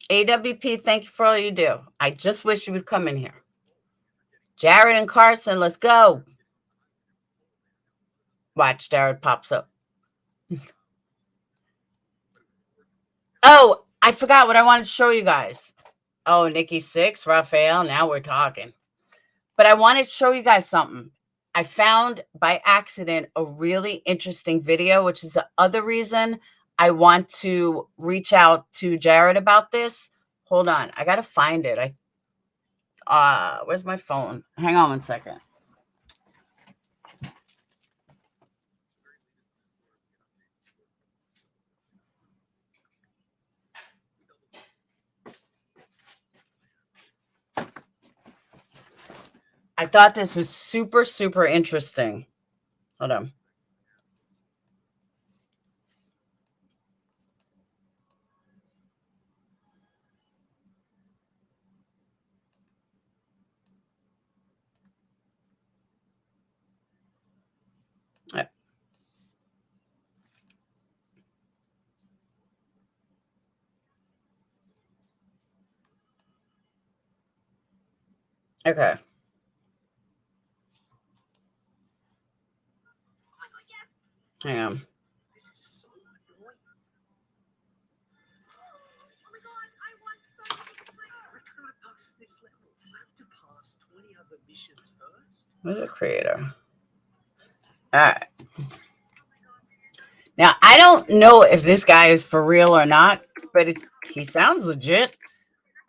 AWP, thank you for all you do. I just wish you would come in here. Jared and Carson, let's go. Watch, Jared pops up. Oh, I forgot what I wanted to show you guys. Oh, Nikki 6, Raphael, now we're talking. But I wanted to show you guys something. I found by accident a really interesting video, which is the other reason I want to reach out to Jared about this. Hold on. I got to find it. Where's my phone? Hang on 1 second. I thought this was super, super interesting. Hold on. Okay. Hang on. Where's the creator? All right. Now, I don't know if this guy is for real or not, but he sounds legit.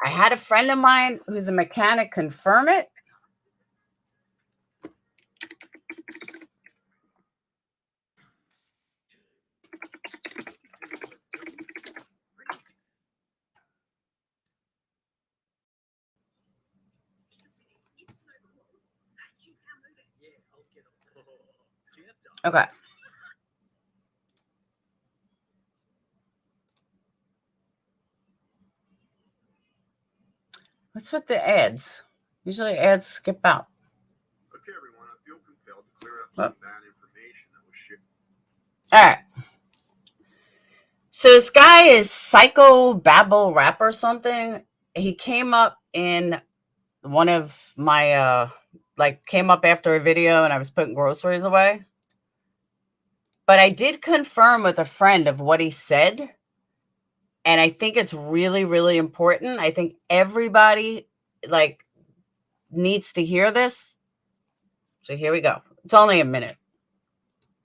I had a friend of mine who's a mechanic confirm it. Okay. What's with the ads? Usually ads skip out. Okay, everyone, I feel compelled to clear up some bad information that was shared. All right. So this guy is Psycho Babble Rap or something. He came up in one of my came up after a video and I was putting groceries away. But I did confirm with a friend of what he said. And I think it's really, really important. I think everybody needs to hear this. So here we go. It's only a minute.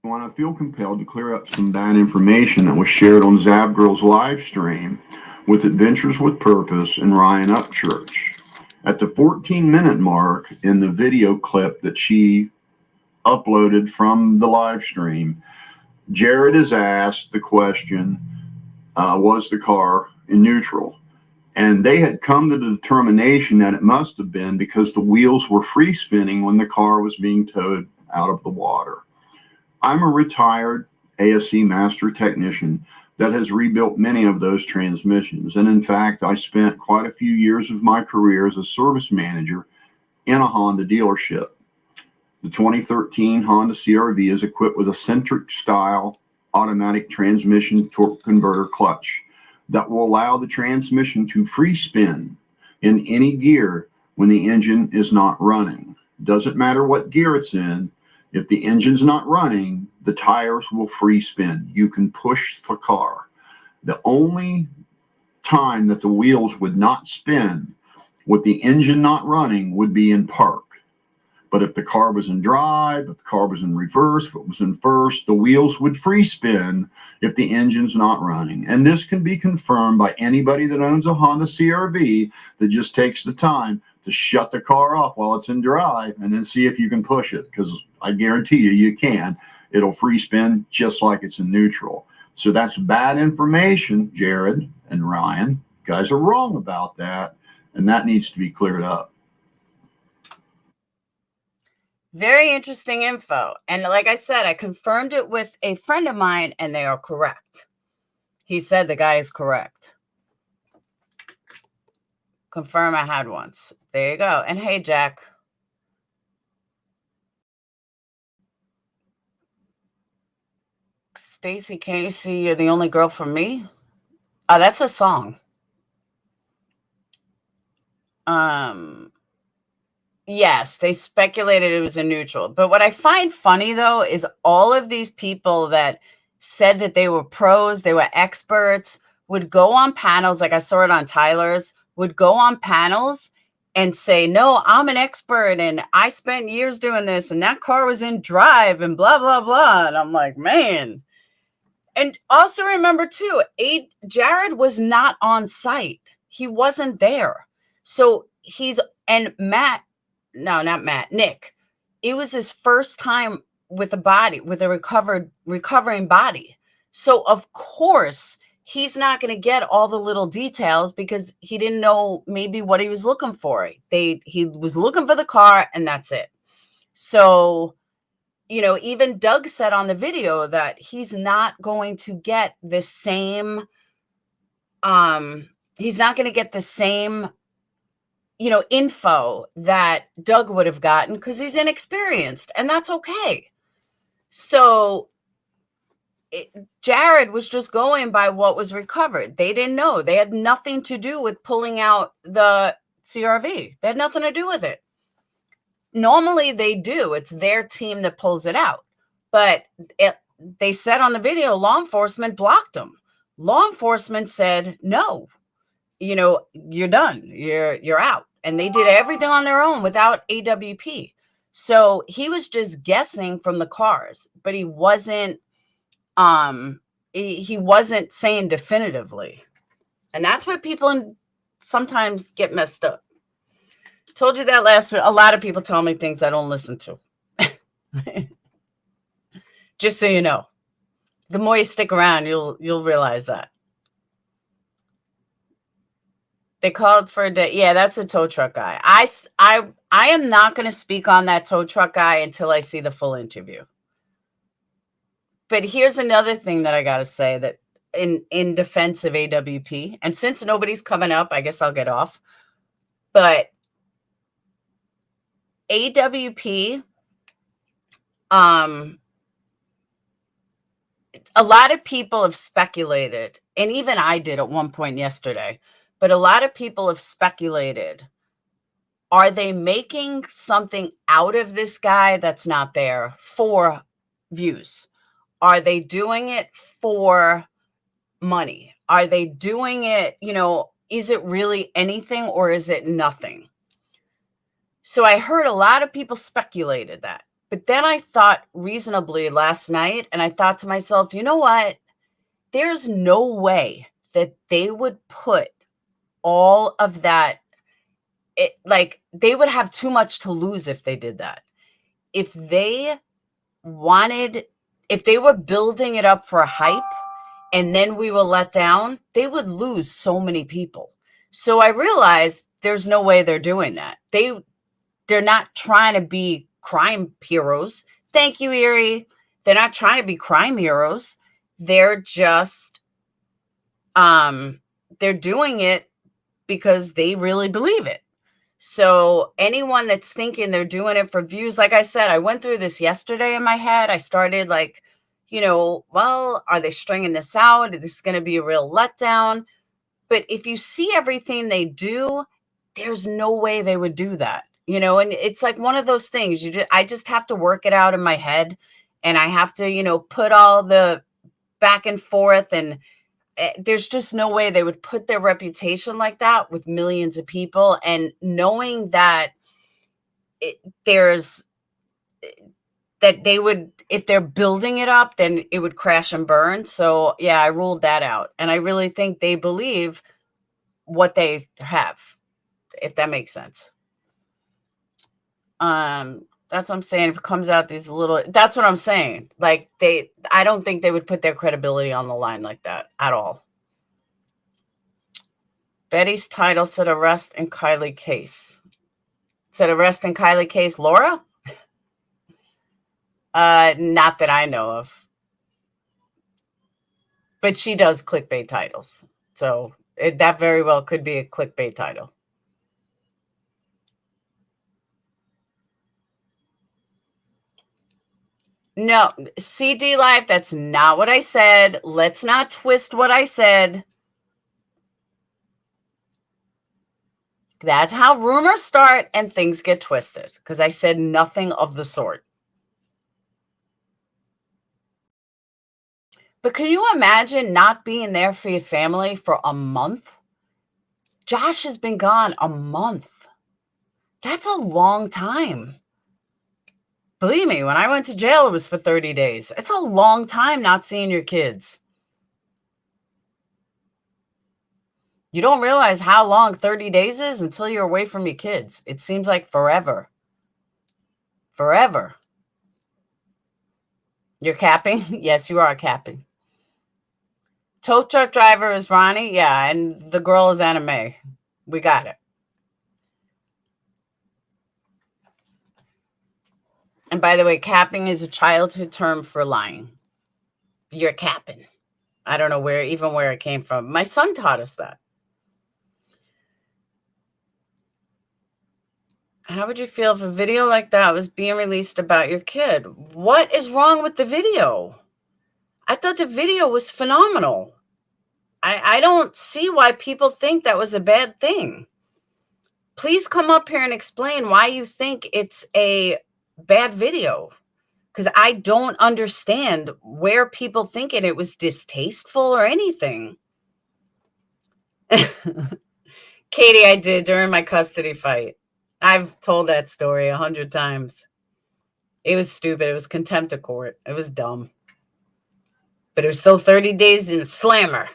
I feel compelled to clear up some bad information that was shared on Zabgirl's live stream with Adventures with Purpose and Ryan Upchurch. At the 14-minute mark in the video clip that she uploaded from the live stream, Jared is asked the question, was the car in neutral? And they had come to the determination that it must have been because the wheels were free spinning when the car was being towed out of the water. I'm a retired ASC master technician that has rebuilt many of those transmissions. And in fact, I spent quite a few years of my career as a service manager in a Honda dealership. The 2013 Honda CR-V is equipped with a centric style automatic transmission torque converter clutch that will allow the transmission to free spin in any gear when the engine is not running. Doesn't matter what gear it's in. If the engine's not running, the tires will free spin. You can push the car. The only time that the wheels would not spin with the engine not running would be in park. But if the car was in drive, if the car was in reverse, if it was in first, the wheels would free spin if the engine's not running. And this can be confirmed by anybody that owns a Honda CR-V that just takes the time to shut the car off while it's in drive and then see if you can push it, because I guarantee you can. It'll free spin just like it's in neutral. So that's bad information, Jared and Ryan. You guys are wrong about that, and that needs to be cleared up. Very interesting info. And like I said, I confirmed it with a friend of mine, and they are correct. He said the guy is correct. Confirm I had once. There you go. And hey, Jack. Stacy, can't you see you're the only girl for me? Oh, that's a song. Yes, they speculated it was a neutral. But what I find funny, though, is all of these people that said that they were pros, they were experts, would go on panels, like I saw it on Tyler's, would go on panels and say, no, I'm an expert and I spent years doing this and that car was in drive and blah, blah, blah. And I'm like, man. And also remember, too, Jared was not on site. He wasn't there. So and Matt, no, not Matt, Nick, it was his first time with a recovering body. So of course he's not going to get all the little details because he didn't know maybe what he was looking for. He was looking for the car and that's it. So, even Doug said on the video that he's not going to get the same, info that Doug would have gotten because he's inexperienced, and that's okay. So Jared was just going by what was recovered. They didn't know. They had nothing to do with pulling out the CRV. They had nothing to do with it. Normally they do. It's their team that pulls it out. But they said on the video, law enforcement blocked them. Law enforcement said, no, you're done. You're out. And they did everything on their own without AWP. So he was just guessing from the cars, but he wasn't saying definitively. And that's where people sometimes get messed up. Told you that last week. A lot of people tell me things I don't listen to. Just so you know. The more you stick around, you'll realize that. They called for a day. Yeah, that's a tow truck guy. I am not going to speak on that tow truck guy until I see the full interview. But here's another thing that I got to say that in defense of AWP, and since nobody's coming up, I guess I'll get off. But AWP, a lot of people have speculated, and even I did at one point yesterday, but a lot of people have speculated, are they making something out of this guy that's not there for views? Are they doing it for money? Are they doing it, is it really anything or is it nothing? So I heard a lot of people speculated that. But then I thought reasonably last night, and I thought to myself, you know what? There's no way that they would put all of that. They would have too much to lose if they did that. If they were building it up for a hype and then we were let down, they would lose so many people. So I realized there's no way they're doing that. They're not trying to be crime heroes. Thank you, Erie. They're not trying to be crime heroes. They're just, they're doing it because they really believe it. So anyone that's thinking they're doing it for views, like I said, I went through this yesterday in my head. I started well, are they stringing this out? Is this going to be a real letdown? But if you see everything they do, there's no way they would do that. And it's like one of those things I just have to work it out in my head, and I have to, put all the back and forth, and there's just no way they would put their reputation like that with millions of people. And knowing that that they would, if they're building it up, then it would crash and burn. So yeah, I ruled that out. And I really think they believe what they have, if that makes sense. That's what I'm saying. If it comes out these little, that's what I'm saying. I don't think they would put their credibility on the line like that at all. Betty's title said arrest in Kylie case. Said arrest in Kylie case, Laura? Not that I know of. But she does clickbait titles. So that very well could be a clickbait title. No, CD Live, that's not what I said. Let's not twist what I said. That's how rumors start and things get twisted, because I said nothing of the sort. But can you imagine not being there for your family for a month? Josh has been gone a month. That's a long time. Believe me, when I went to jail, it was for 30 days. It's a long time not seeing your kids. You don't realize how long 30 days is until you're away from your kids. It seems like forever. Forever. You're capping? Yes, you are capping. Tow truck driver is Ronnie. Yeah, and the girl is Anime. We got it. And by the way, capping is a childhood term for lying. You're capping. I don't know where it came from. My son taught us that. How would you feel if a video like that was being released about your kid? What is wrong with the video? I thought the video was phenomenal. I don't see why people think that was a bad thing. Please come up here and explain why you think it's a bad video, because I don't understand where people thinking it was distasteful or anything. Katie, I did during my custody fight. I've told that story 100 times. It was stupid. It was contempt of court. It was dumb. But it was still 30 days in slammer.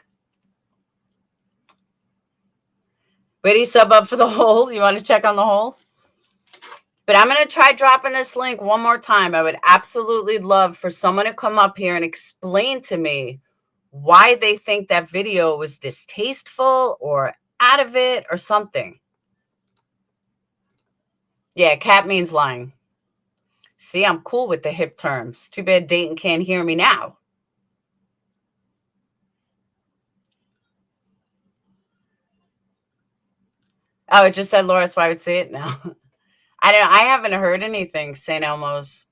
Ready, sub up for the hole? You want to check on the hole? But I'm going to try dropping this link one more time. I would absolutely love for someone to come up here and explain to me why they think that video was distasteful or out of it or something. Yeah, cap means lying. See, I'm cool with the hip terms. Too bad Dayton can't hear me now. Oh, it just said Laura, so I would say it now. I haven't heard anything, St. Elmo's.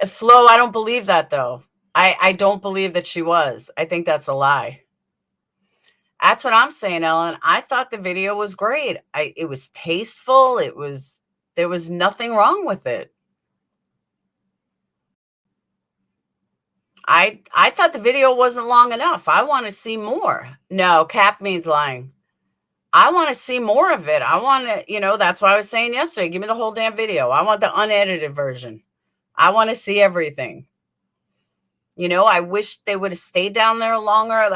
Flo, I don't believe that, though. I don't believe that she was. I think that's a lie. That's what I'm saying, Ellen. I thought the video was great. It was tasteful. There was nothing wrong with it. I thought the video wasn't long enough. I want to see more. No, cap means lying. I want to see more of it. I want to, that's why I was saying yesterday, give me the whole damn video. I want the unedited version. I want to see everything. I wish they would have stayed down there longer.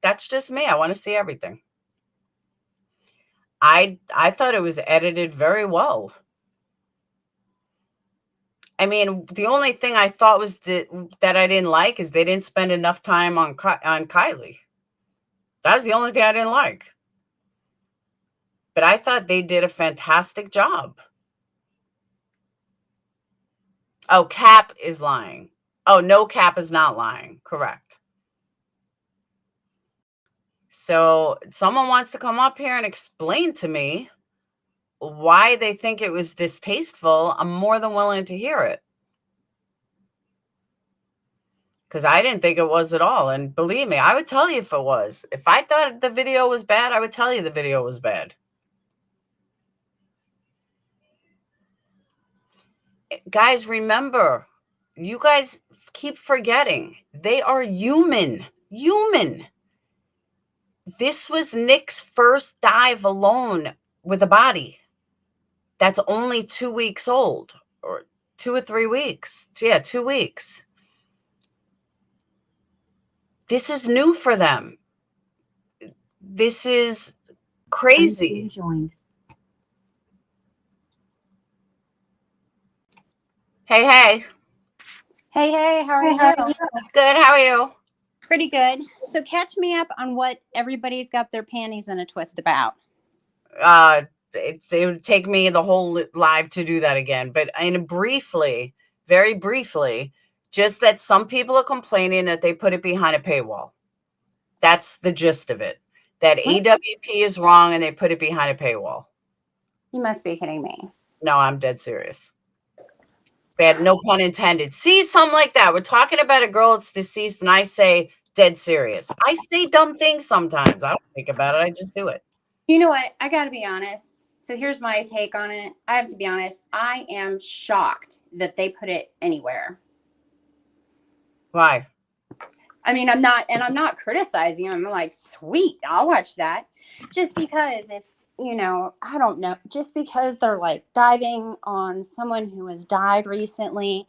That's just me. I want to see everything. I thought it was edited very well. I mean, the only thing I thought was that I didn't like is they didn't spend enough time on Kylie. That was the only thing I didn't like. But I thought they did a fantastic job. Oh, cap is lying. Oh, no, cap is not lying. Correct. So someone wants to come up here and explain to me why they think it was distasteful. I'm more than willing to hear it. Because I didn't think it was at all. And believe me, I would tell you if it was. If I thought the video was bad, I would tell you the video was bad. Guys, remember, you guys keep forgetting. They are human. Human. This was Nick's first dive alone with a body that's only 2 weeks old, or 2 or 3 weeks. Yeah, 2 weeks. This is new for them. This is crazy. Hey. Hey, how are you? Good, how are you? Pretty good. So catch me up on what everybody's got their panties in a twist about. It would take me the whole live to do that again. But very briefly, just that some people are complaining that they put it behind a paywall. That's the gist of it. That AWP is wrong and they put it behind a paywall. You must be kidding me. No, I'm dead serious. Bad, no pun intended. See, something like that. We're talking about a girl that's deceased, and I say Dead serious. I say dumb things sometimes. I don't think about it. I just do it. You know what? I got to be honest. So here's my take on it. I have to be honest. I am shocked that they put it anywhere. Why? I mean, I'm not criticizing them. I'm like, sweet, I'll watch that. Just because it's, I don't know, just because they're like diving on someone who has died recently.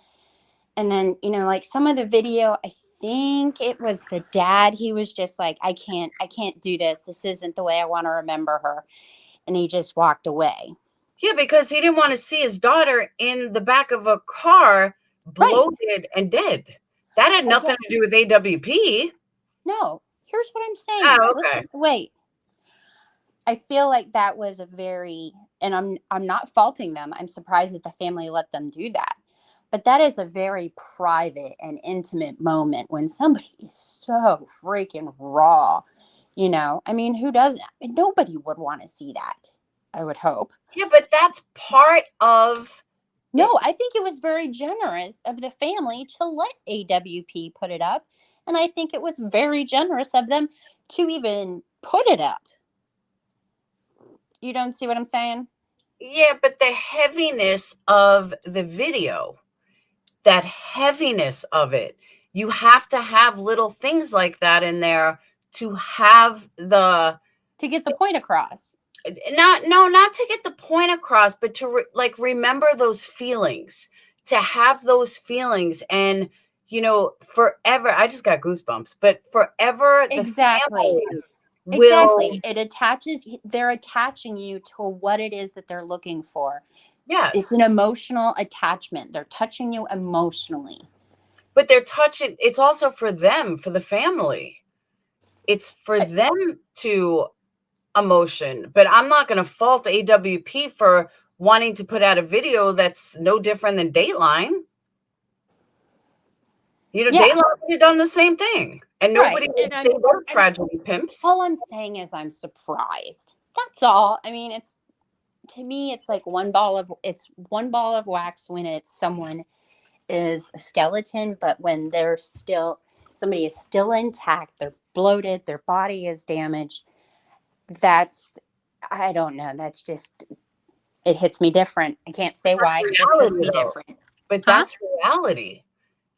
And then, like some of the video, I think it was the dad. He was just like, I can't do this. This isn't the way I want to remember her. And he just walked away. Yeah, because he didn't want to see his daughter in the back of a car, bloated and dead. That had nothing to do with AWP. No, here's what I'm saying. Oh, okay. Listen, wait. I feel like that was a very, and I'm not faulting them. I'm surprised that the family let them do that. But that is a very private and intimate moment when somebody is so freaking raw. I mean, who doesn't? Nobody would want to see that, I would hope. Yeah, but that's part of... No, I think it was very generous of the family to let AWP put it up. And I think it was very generous of them to even put it up. You don't see what I'm saying? Yeah, but the heaviness of the video, that heaviness of it, you have to have little things like that in there to have to get the point across. Not to get the point across, but to remember those feelings, to have those feelings, and forever. I just got goosebumps, but forever. Exactly. Exactly. They're attaching you to what it is that they're looking for. Yes. It's an emotional attachment. They're touching you emotionally. But it's also for them, for the family. It's for them to emotion. But I'm not going to fault AWP for wanting to put out a video that's no different than Dateline. Dateline would have done the same thing. And nobody would say they're tragedy pimps. All I'm saying is I'm surprised. That's all. I mean, to me, it's like one ball of wax when someone is a skeleton, but when somebody is still intact, they're bloated, their body is damaged. I don't know. That's just, it hits me different. I can't say why. It just hits me different. But that's reality.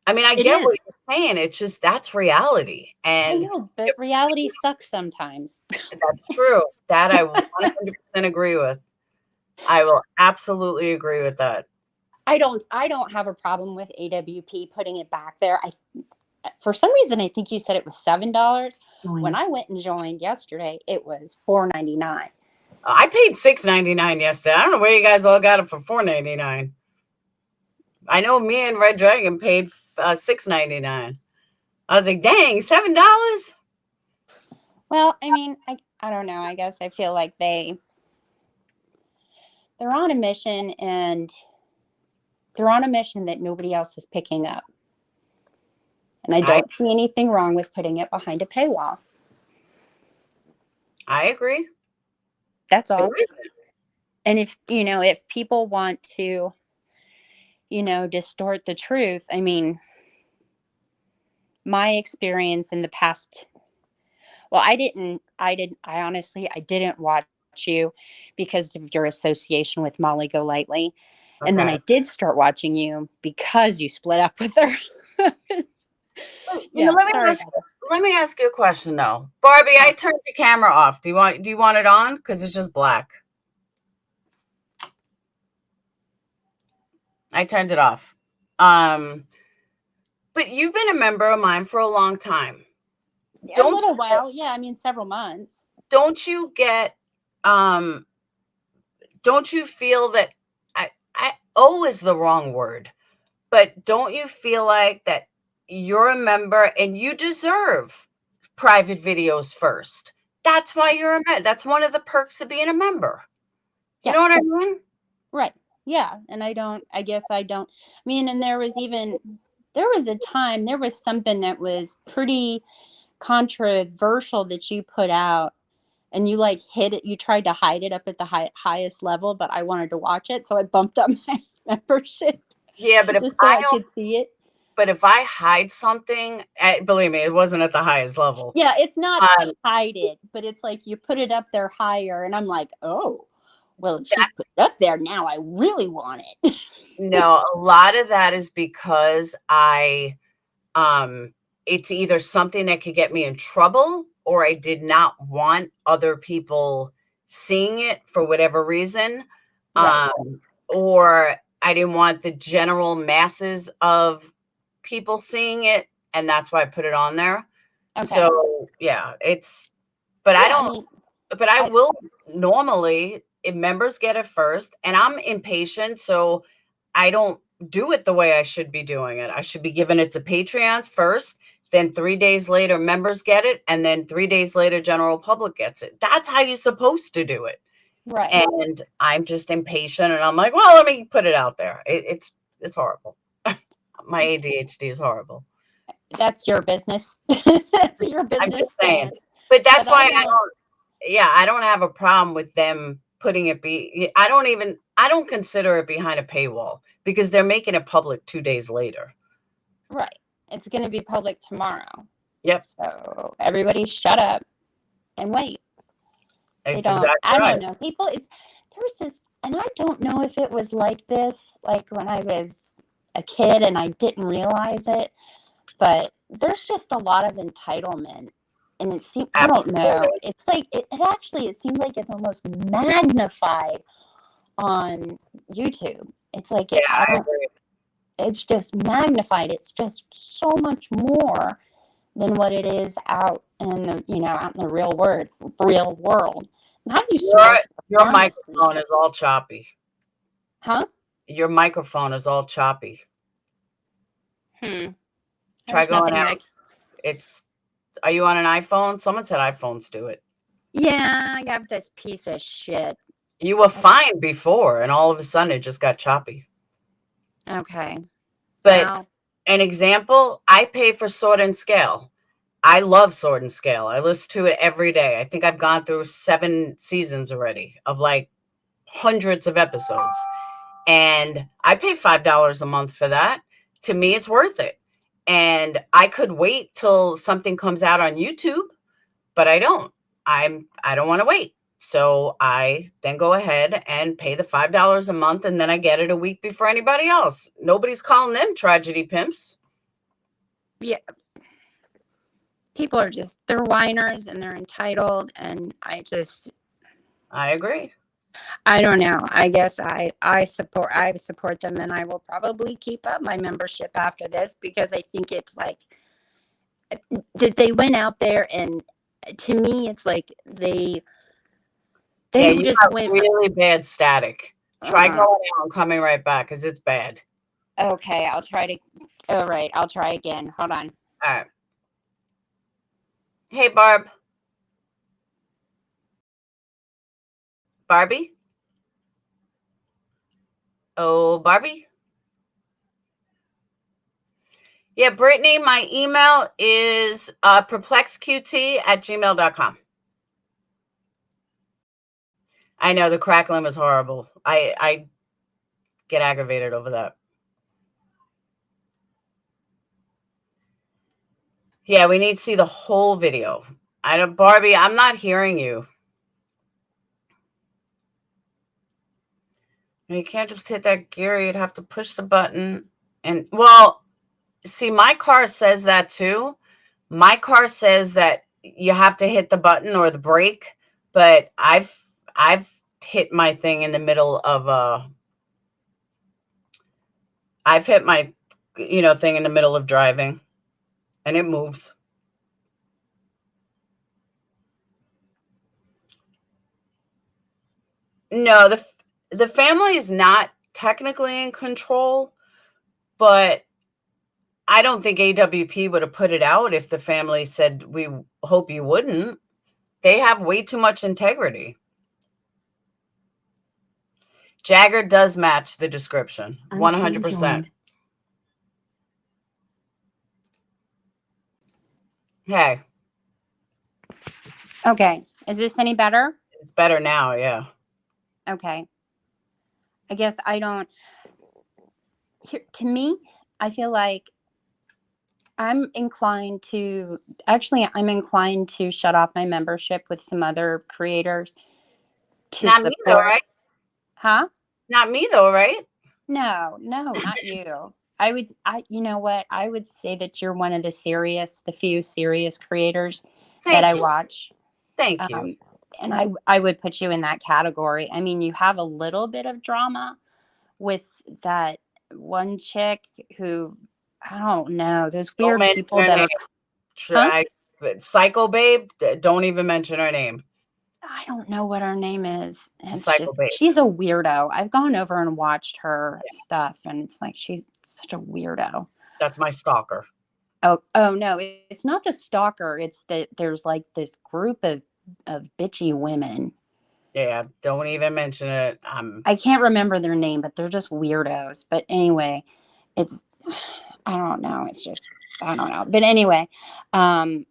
I mean, I get what you're saying. It's just, that's reality. And I know, but reality sucks sometimes. That's true. That I 100% agree with. I will absolutely agree with that. I don't have a problem with AWP putting it back there. For some reason, I think you said it was $7. When I went and joined yesterday, it was $4.99. I paid $6.99 yesterday. I don't know where you guys all got it for $4.99. I know me and Red Dragon paid $6.99. I was like, dang, $7? Well, I mean, I don't know. I guess I feel like they're on a mission, and they're on a mission that nobody else is picking up. And I don't see anything wrong with putting it behind a paywall. I agree. That's all. And if people want to, distort the truth, I mean, my experience in the past, well, I honestly didn't watch you because of your association with Molly Golightly. Okay. And then I did start watching you because you split up with her. Let me ask you a question though. Barbie, I turned your camera off. Do you want it on? Because it's just black. I turned it off. But you've been a member of mine for a long time. A little while. Yeah, I mean several months. Don't you get don't you feel that is the wrong word, but don't you feel like that you're a member and you deserve private videos first? That's why you're a member. That's one of the perks of being a member. You know what I mean? Right. Yeah. And I guess I don't. I mean, and there was a time, there was something that was pretty controversial that you put out, and you hid it. You tried to hide it up at the highest level, but I wanted to watch it. So I bumped up my membership. Yeah, but I could see it. but if I hide something, believe me, it wasn't at the highest level. Yeah, it's not hide it, but it's like you put it up there higher, and I'm like, oh, well, if she's put it up there now, I really want it. No, a lot of that is because it's either something that could get me in trouble, or I did not want other people seeing it for whatever reason. Right. Or I didn't want the general masses of people seeing it, and that's why I put it on there. Okay. So yeah, but I don't, but I will normally, if members get it first, and I'm impatient, so I don't do it the way I should be doing it. I should be giving it to Patreons first, then 3 days later members get it, and then 3 days later general public gets it. That's how you're supposed to do it. Right. And I'm just impatient, and I'm like, well, let me put it out there. It's horrible. My ADHD is horrible. That's your business. That's your business. I'm just saying. But that's why I don't have a problem with them putting it I don't consider it behind a paywall, because they're making it public 2 days later. Right. It's going to be public tomorrow. Yep. So everybody shut up and wait. It's exactly right. I don't know. There's this, and I don't know if it was like this, like when I was a kid and I didn't realize it, but there's just a lot of entitlement. And it seems, I don't know. It's like, it seems like it's almost magnified on YouTube. It's like, it's just magnified. It's just so much more than what it is out in the, out in the real world. And how do you your microphone is all choppy. Huh? Your microphone is all choppy. Try going out. Are you on an iPhone? Someone said iPhones do it. Yeah, I got this piece of shit. You were fine before, and all of a sudden it just got choppy. Okay. But an example, I pay for Sword and Scale. I love Sword and Scale. I listen to it every day. I think I've gone through 7 seasons already of like hundreds of episodes. And I pay $5 a month for that. To me, it's worth it. And I could wait till something comes out on YouTube, but I don't. I don't want to wait. So I then go ahead and pay the $5 a month, and then I get it a week before anybody else. Nobody's calling them tragedy pimps. Yeah. People are they're whiners and they're entitled, and I agree. I don't know. I guess I support them, and I will probably keep up my membership after this, because I think it's like, they went out there, and to me it's like they just went really bad static. Try going out and coming right back, because it's bad. Okay, I'll try again. Hold on. All right. Hey, Barbie? Oh, Barbie? Yeah, Brittany, my email is perplexedqt@gmail.com. I know the crackling was horrible. I get aggravated over that. Yeah, we need to see the whole video. Barbie, I'm not hearing you. You can't just hit that gear. You'd have to push the button. And, well, see, my car says that too. My car says that you have to hit the button or the brake, but I've hit my thing in the middle of I've hit my thing in the middle of driving, and it moves. No, the family is not technically in control, but I don't think AWP would have put it out if the family said, we hope you wouldn't. They have way too much integrity. Jagger does match the description, 100%. Hey. Okay. Is this any better? It's better now, yeah. Okay. I guess to me, I feel like I'm inclined to shut off my membership with some other creators to Not me though, support. right? Huh? Not me though, right? No, not you. You know what? I would say that you're one of the few serious creators that Thank I you. watch. Thank you. And I would put you in that category. I mean, you have a little bit of drama with that one chick who, I don't know, those Don't weird mention people her that name. are, huh? Psycho Babe. Don't even mention her name. I don't know what her name is. It's Psycho just, Babe. she's a weirdo. I've gone over and watched her stuff, and it's like, she's such a weirdo. That's my stalker. Oh no, it's not the stalker. It's that there's like this group of bitchy women. Yeah, don't even mention it. I can't remember their name, but they're just weirdos. But anyway, it's, I don't know. It's just, I don't know. But anyway, what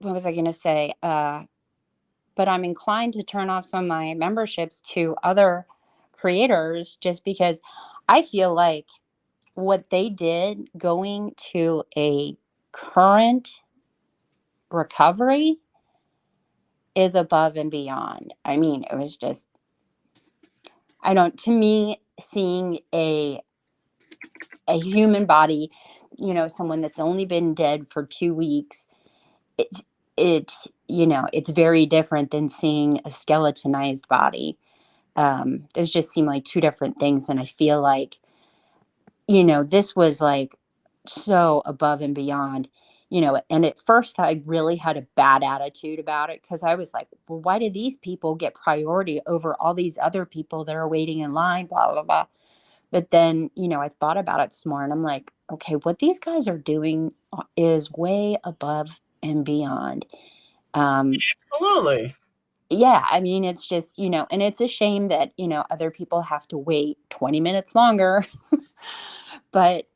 was I going to say? But I'm inclined to turn off some of my memberships to other creators just because I feel like what they did going to a current recovery is above and beyond. I mean, it was just, to me, seeing a human body, someone that's only been dead for 2 weeks, it's very different than seeing a skeletonized body. Those just seem like two different things. And I feel like, this was like so above and beyond, and at first I really had a bad attitude about it because I was like, well, why do these people get priority over all these other people that are waiting in line, blah, blah, blah. But then, I thought about it some more and I'm like, okay, what these guys are doing is way above and beyond. Absolutely. Yeah, I mean, it's just, and it's a shame that, other people have to wait 20 minutes longer. But,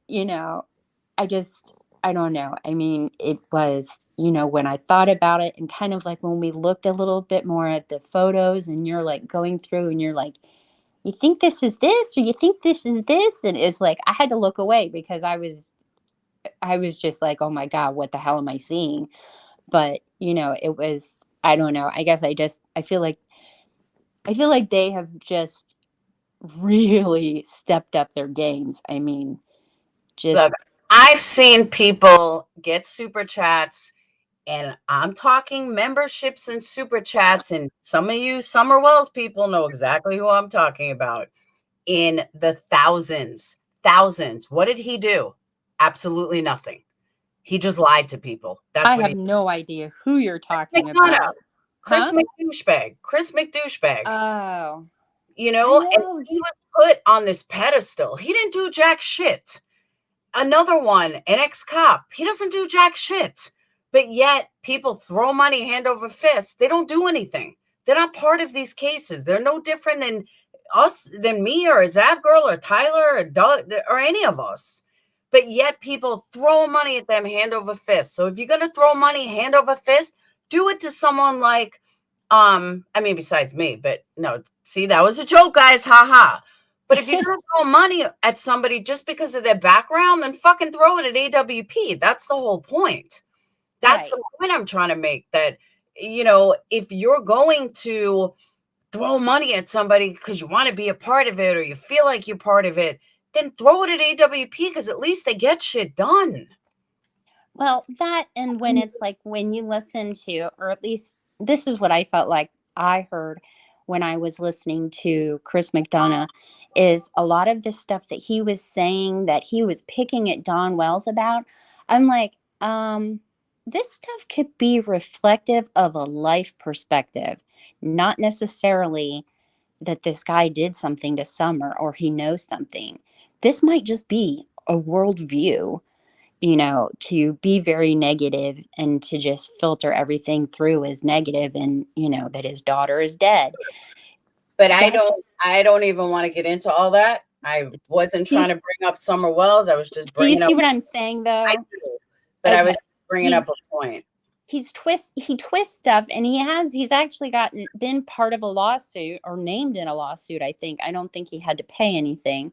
I don't know. I mean, it was, when I thought about it and kind of like when we looked a little bit more at the photos and you're like going through and you're like, you think this is this or you think this is this? And it's like, I had to look away because I was just like, oh my God, what the hell am I seeing? But, it was, I don't know. I guess I feel like they have just really stepped up their games. I mean, just, Look, I've seen people get super chats, and I'm talking memberships and super chats, and some of you Summer Wells people know exactly who I'm talking about. In the thousands, thousands. What did he do? Absolutely nothing. He just lied to people. That's I what have he no idea who you're talking McDonough, about. Chris Huh? McDouchebag, Chris McDouchebag. Oh, I And know. he was put on this pedestal. He didn't do jack shit. Another one, an ex-cop, he doesn't do jack shit. But yet people throw money hand over fist. They don't do anything. They're not part of these cases. They're no different than us, than me or a Zav girl or Tyler or Doug or any of us. But yet people throw money at them hand over fist. So if you're going to throw money hand over fist, do it to someone like, I mean, besides me, but no, see, that was a joke, guys. Ha ha. But if you're going to throw money at somebody just because of their background, then fucking throw it at AWP. That's the whole point. That's Right. the point I'm trying to make, that, if you're going to throw money at somebody because you want to be a part of it or you feel like you're part of it, then throw it at AWP because at least they get shit done. Well, that, and when it's like when you listen to, or at least this is what I felt like I heard when I was listening to Chris McDonough, is a lot of the stuff that he was saying that he was picking at Don Wells about. I'm like, this stuff could be reflective of a life perspective, not necessarily that this guy did something to Summer or he knows something. This might just be a worldview, to be very negative and to just filter everything through as negative and, that his daughter is dead. But That's, I don't even want to get into all that. I wasn't do you, trying to bring up Summer Wells. I was just do you bringing up, see what I'm saying I though? do, but I was Okay. just bringing up He's, a point. he twists stuff and he's actually been part of a lawsuit or named in a lawsuit. I don't think he had to pay anything,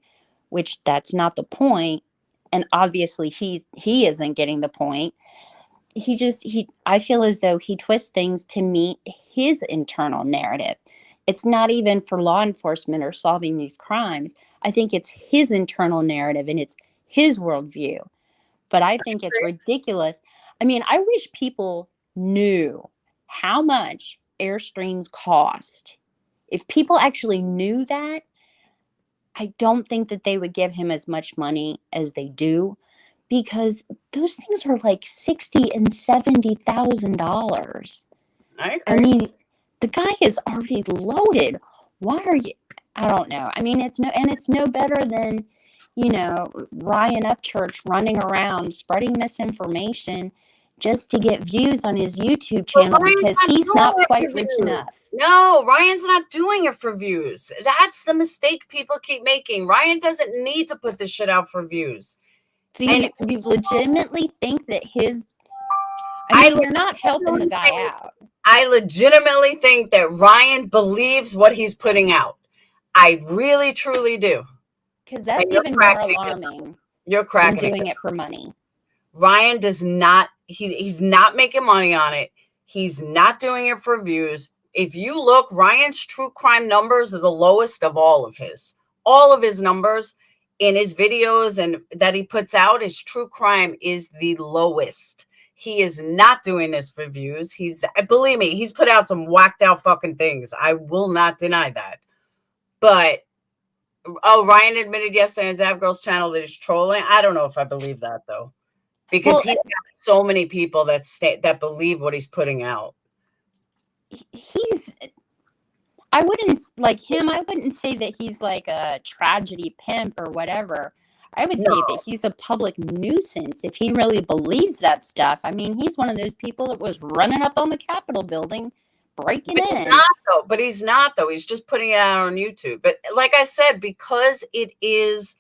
which that's not the point. and obviously he isn't getting the point. I feel as though he twists things to meet his internal narrative. It's not even for law enforcement or solving these crimes. I think it's his internal narrative and it's his worldview. But I think it's ridiculous. I mean, I wish people knew how much Airstreams cost. If people actually knew that, I don't think that they would give him as much money as they do, because those things are like $60,000 and $70,000. I mean, the guy is already loaded. Why are you? I don't know. I mean, it's no better than, Ryan Upchurch running around spreading misinformation just to get views on his YouTube channel because he's not quite rich enough. No, Ryan's not doing it for views. That's the mistake people keep making. Ryan doesn't need to put this shit out for views. So you legitimately think that you're not helping the guy out. I legitimately think that Ryan believes what he's putting out. I really, truly do. Because that's even more alarming. You're cracking doing it for money. Ryan does not, he's not making money on it. He's not doing it for views. If you look, Ryan's true crime numbers are the lowest of all of his. All of his numbers in his videos and that he puts out, his true crime is the lowest. He is not doing this for views. Believe me, he's put out some whacked out fucking things. I will not deny that. But, Ryan admitted yesterday on Zab Girl's channel that he's trolling. I don't know if I believe that, though. Because he's got so many people that believe what he's putting out. I wouldn't say that he's like a tragedy pimp or whatever. I would say that he's a public nuisance if he really believes that stuff. I mean, he's one of those people that was running up on the Capitol building, breaking in. He's not, though. He's just putting it out on YouTube. But like I said, because it is,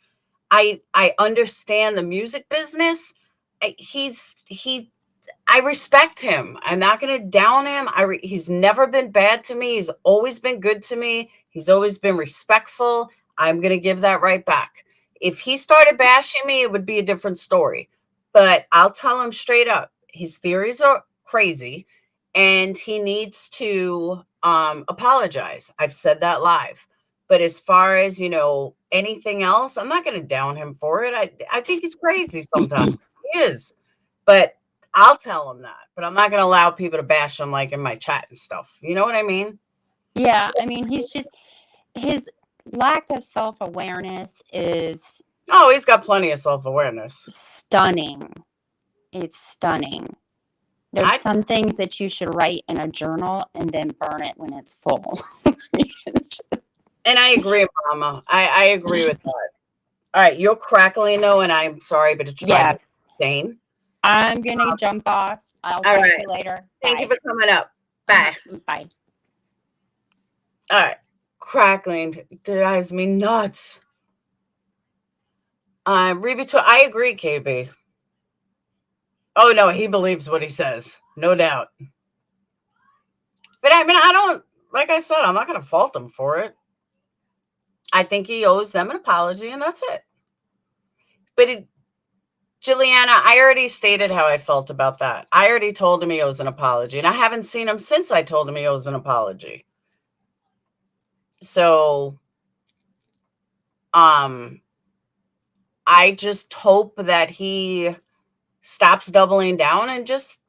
I understand the music business. I respect him. I'm not going to down him. He's never been bad to me. He's always been good to me. He's always been respectful. I'm going to give that right back. If he started bashing me, it would be a different story. But I'll tell him straight up, his theories are crazy and he needs to apologize. I've said that live. But as far as, anything else, I'm not going to down him for it. I think he's crazy sometimes. He is. But I'll tell him that. But I'm not going to allow people to bash him like in my chat and stuff. You know what I mean? Yeah. I mean, his lack of self-awareness is... Oh, he's got plenty of self-awareness. Stunning. It's stunning. There's some things that you should write in a journal and then burn it when it's full. And I agree, Mama. I agree with that. All right, you're crackling though, and I'm sorry, but it's driving me insane. I'm gonna jump off. I'll talk to you later. Thank you for coming up. Bye. Bye. All right, crackling drives me nuts. I agree, KB. Oh no, he believes what he says, no doubt. But I mean, like I said, I'm not going to fault him for it. I think he owes them an apology, and that's it. But Juliana, I already stated how I felt about that. I already told him he owes an apology, and I haven't seen him since I told him he owes an apology. So, I just hope that he stops doubling down and just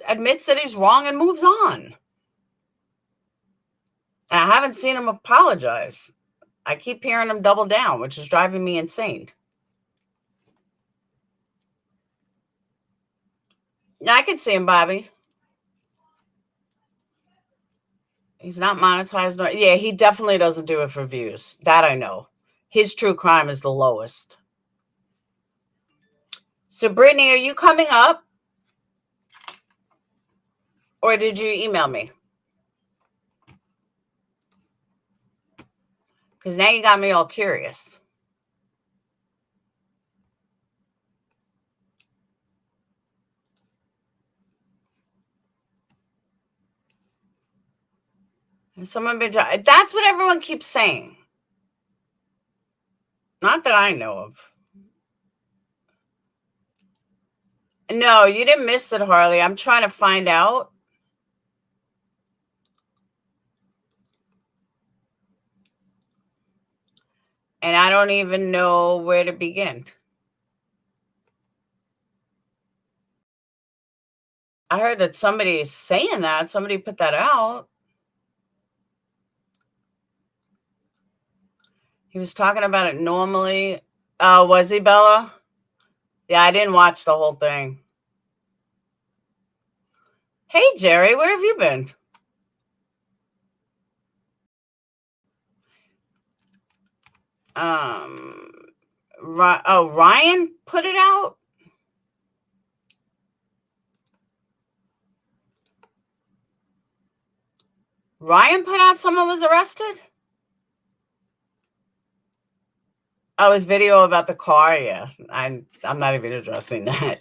admits that he's wrong and moves on. And I haven't seen him apologize. I keep hearing him double down, which is driving me insane. Now, I could see him, Bobby. He's not monetized. Yeah, he definitely doesn't do it for views. That I know. His true crime is the lowest. So, Brittany, are you coming up? Or did you email me? Because now you got me all curious. Has someone been... That's what everyone keeps saying. Not that I know of. No, you didn't miss it, Harley. I'm trying to find out. And I don't even know where to begin. I heard that somebody is saying that. Somebody put that out. He was talking about it normally. Was he, Bella? Yeah, I didn't watch the whole thing. Hey, Jerry, where have you been? Ryan put it out? Ryan put out someone was arrested? Oh, his video about the car? Yeah, I'm not even addressing that.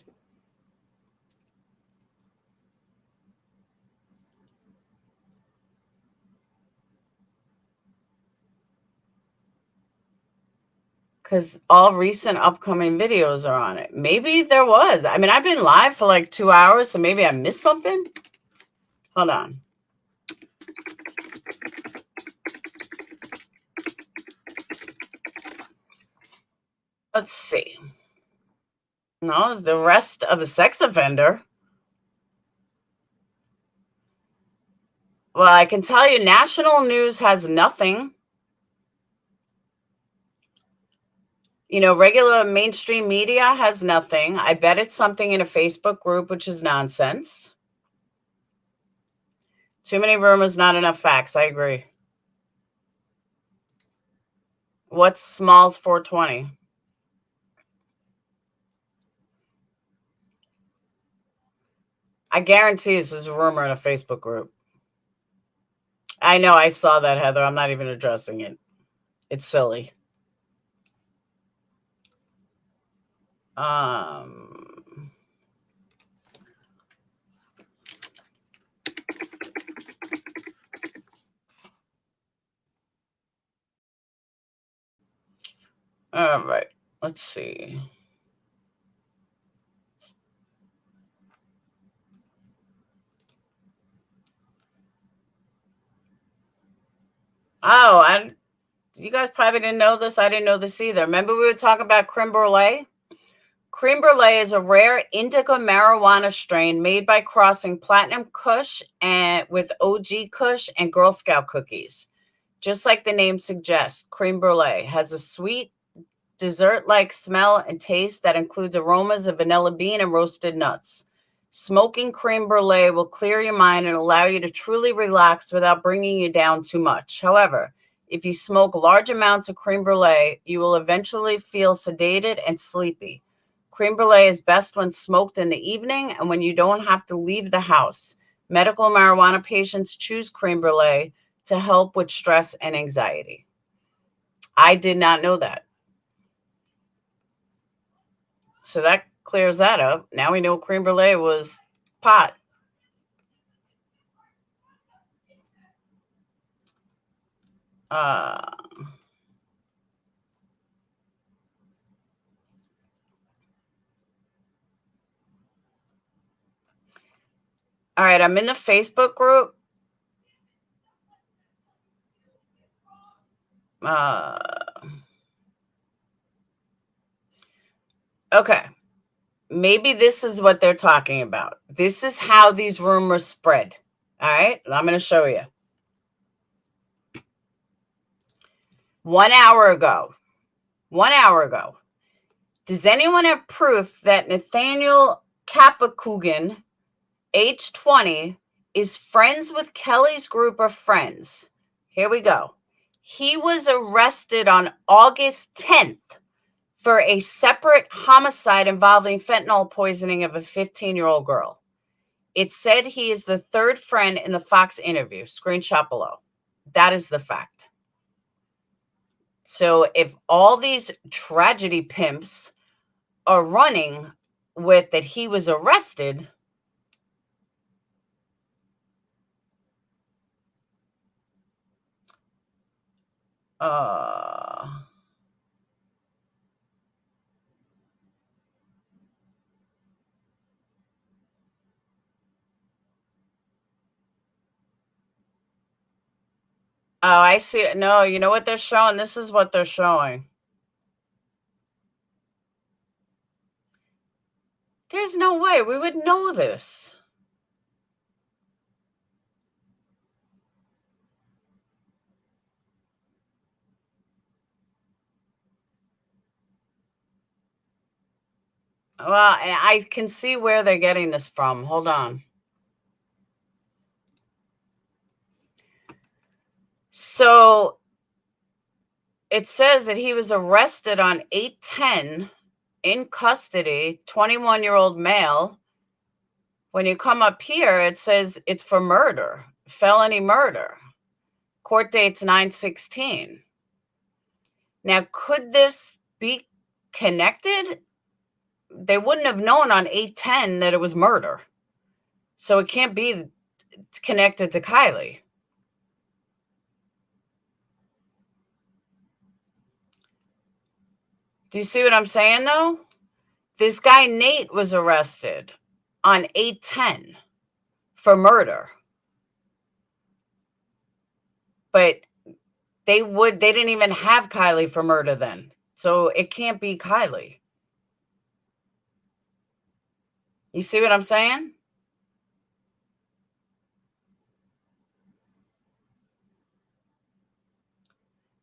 Because all recent upcoming videos are on it. Maybe there was. I mean, I've been live for like 2 hours, so maybe I missed something. Hold on. Let's see. No, it's the arrest of a sex offender. Well, I can tell you national news has nothing. You know, regular mainstream media has nothing. I bet it's something in a Facebook group, which is nonsense. Too many rumors, not enough facts. I agree. What's Smalls 420? I guarantee this is a rumor in a Facebook group. I know, I saw that, Heather. I'm not even addressing it. It's silly. All right. Let's see. Oh, you guys probably didn't know this. I didn't know this either. Remember we were talking about creme brulee? Creme brulee is a rare indica marijuana strain made by crossing Platinum Kush and with OG Kush and Girl Scout cookies. Just like the name suggests, creme brulee has a sweet, dessert-like smell and taste that includes aromas of vanilla bean and roasted nuts. Smoking creme brulee will clear your mind and allow you to truly relax without bringing you down too much. However, if you smoke large amounts of creme brulee, you will eventually feel sedated and sleepy. Creme brulee is best when smoked in the evening and when you don't have to leave the house. Medical marijuana patients choose creme brulee to help with stress and anxiety. I did not know that. So that clears that up. Now we know creme brulee was pot. All right, I'm in the Facebook group. Okay. Maybe this is what they're talking about. This is how these rumors spread. All right, I'm going to show you. 1 hour ago. 1 hour ago. Does anyone have proof that Nathaniel Kapakugan, age 20, is friends with Kelly's group of friends? Here we go. He was arrested on August 10th for a separate homicide involving fentanyl poisoning of a 15-year-old girl. It said he is the third friend in the Fox interview. Screenshot below. That is the fact. So if all these tragedy pimps are running with that he was arrested, Oh, I see it. No, you know what they're showing? This is what they're showing. There's no way we would know this. Well, I can see where they're getting this from. Hold on. So it says that he was arrested on 8/10 in custody, 21-year-old male. When you come up here, it says it's for murder, felony murder. Court date's 9/16. Now, could this be connected? They wouldn't have known on 8/10 that it was murder. So it can't be connected to Kylie. Do you see what I'm saying, though? This guy, Nate, was arrested on 8/10 for murder. But they didn't even have Kylie for murder then. So it can't be Kylie. You see what I'm saying?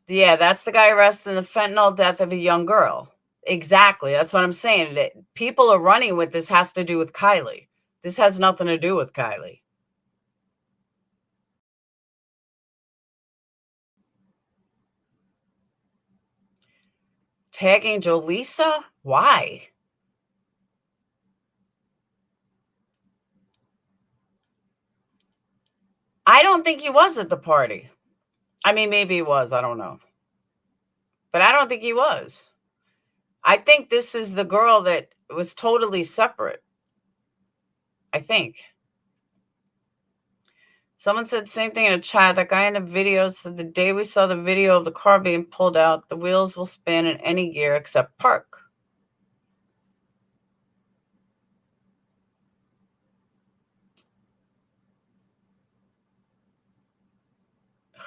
Yeah, that's the guy arrested in the fentanyl death of a young girl. Exactly. That's what I'm saying. That people are running with this has to do with Kylie. This has nothing to do with Kylie. Tagging Jolisa? Why? I don't think he was at the party. I mean, maybe he was. I don't know. But I don't think he was. I think this is the girl that was totally separate. I think. Someone said the same thing in a chat. That guy in the video said the day we saw the video of the car being pulled out, the wheels will spin in any gear except park.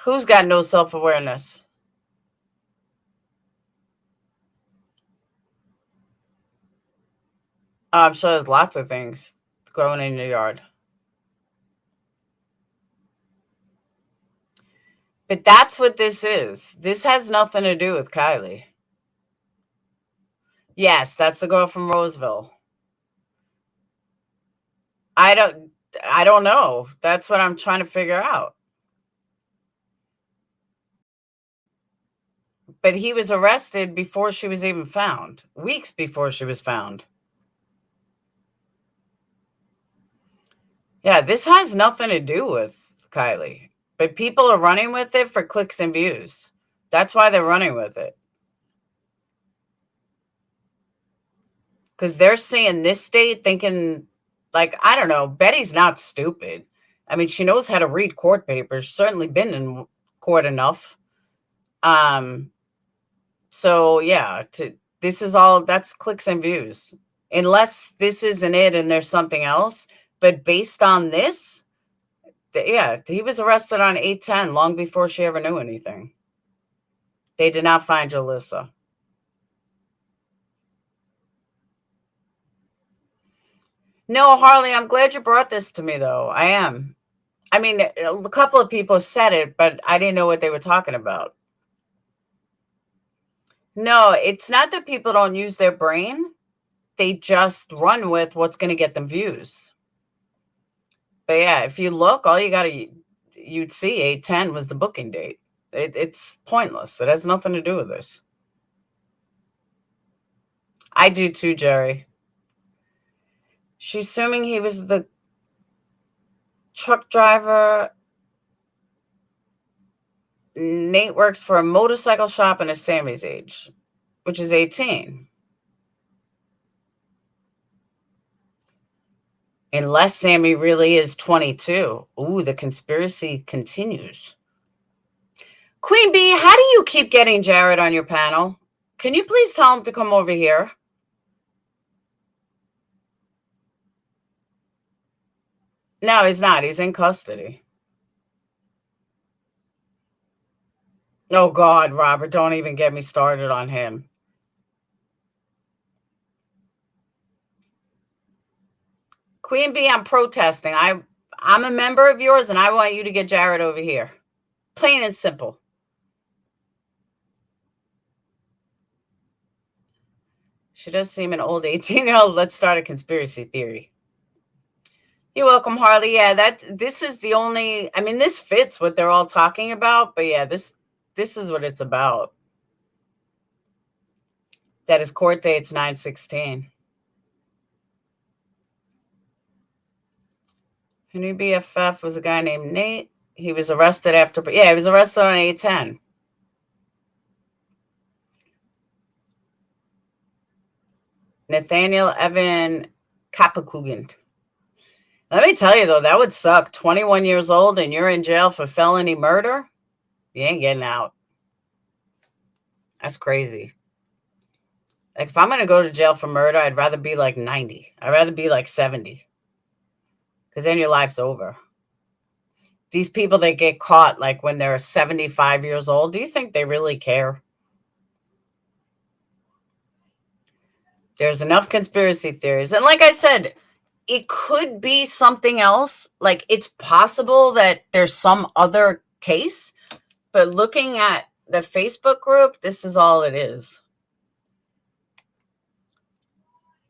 Who's got no self-awareness? I'm sure there's lots of things growing in your yard. But that's what this is. This has nothing to do with Kylie. Yes, that's the girl from Roseville. I don't know. That's what I'm trying to figure out. But he was arrested before she was even found, weeks before she was found. Yeah, this has nothing to do with Kylie, but people are running with it for clicks and views. That's why they're running with it. Because they're seeing this state thinking, like, I don't know, Betty's not stupid. I mean, she knows how to read court papers, certainly been in court enough. So yeah, this is all, that's clicks and views. Unless this isn't it and there's something else. But based on this, yeah, he was arrested on 8/10 long before she ever knew anything. They did not find Jalissa. No, Harley, I'm glad you brought this to me, though. I am. I mean, a couple of people said it, but I didn't know what they were talking about. No, it's not that people don't use their brain. They just run with what's going to get them views. But yeah, if you look, all you'd see 8/10 was the booking date. It's pointless. It has nothing to do with this. I do too, Jerry. She's assuming he was the truck driver. Nate works for a motorcycle shop and is Sammy's age, which is 18. Unless Sammy really is 22. Ooh, the conspiracy continues. Queen Bee, how do you keep getting Jared on your panel? Can you please tell him to come over here? No, he's not. He's in custody. Oh, God, Robert, don't even get me started on him. Queen Bee, I'm protesting. I'm a member of yours, and I want you to get Jared over here. Plain and simple. She does seem an old 18-year-old. Let's start a conspiracy theory. You're welcome, Harley. Yeah, this is the only, I mean, this fits what they're all talking about, but yeah, this is what it's about. That his court date's 9/16. Her new BFF was a guy named Nate. He was arrested he was arrested on 8/10. Nathaniel Evan Kapakugin. Let me tell you, though, that would suck. 21 years old and you're in jail for felony murder? You ain't getting out. That's crazy. Like, if I'm going to go to jail for murder, I'd rather be like 90. I'd rather be like 70. Because then your life's over. These people that get caught, like, when they're 75 years old, do you think they really care? There's enough conspiracy theories. And like I said, it could be something else. Like, it's possible that there's some other case. But looking at the Facebook group, this is all it is.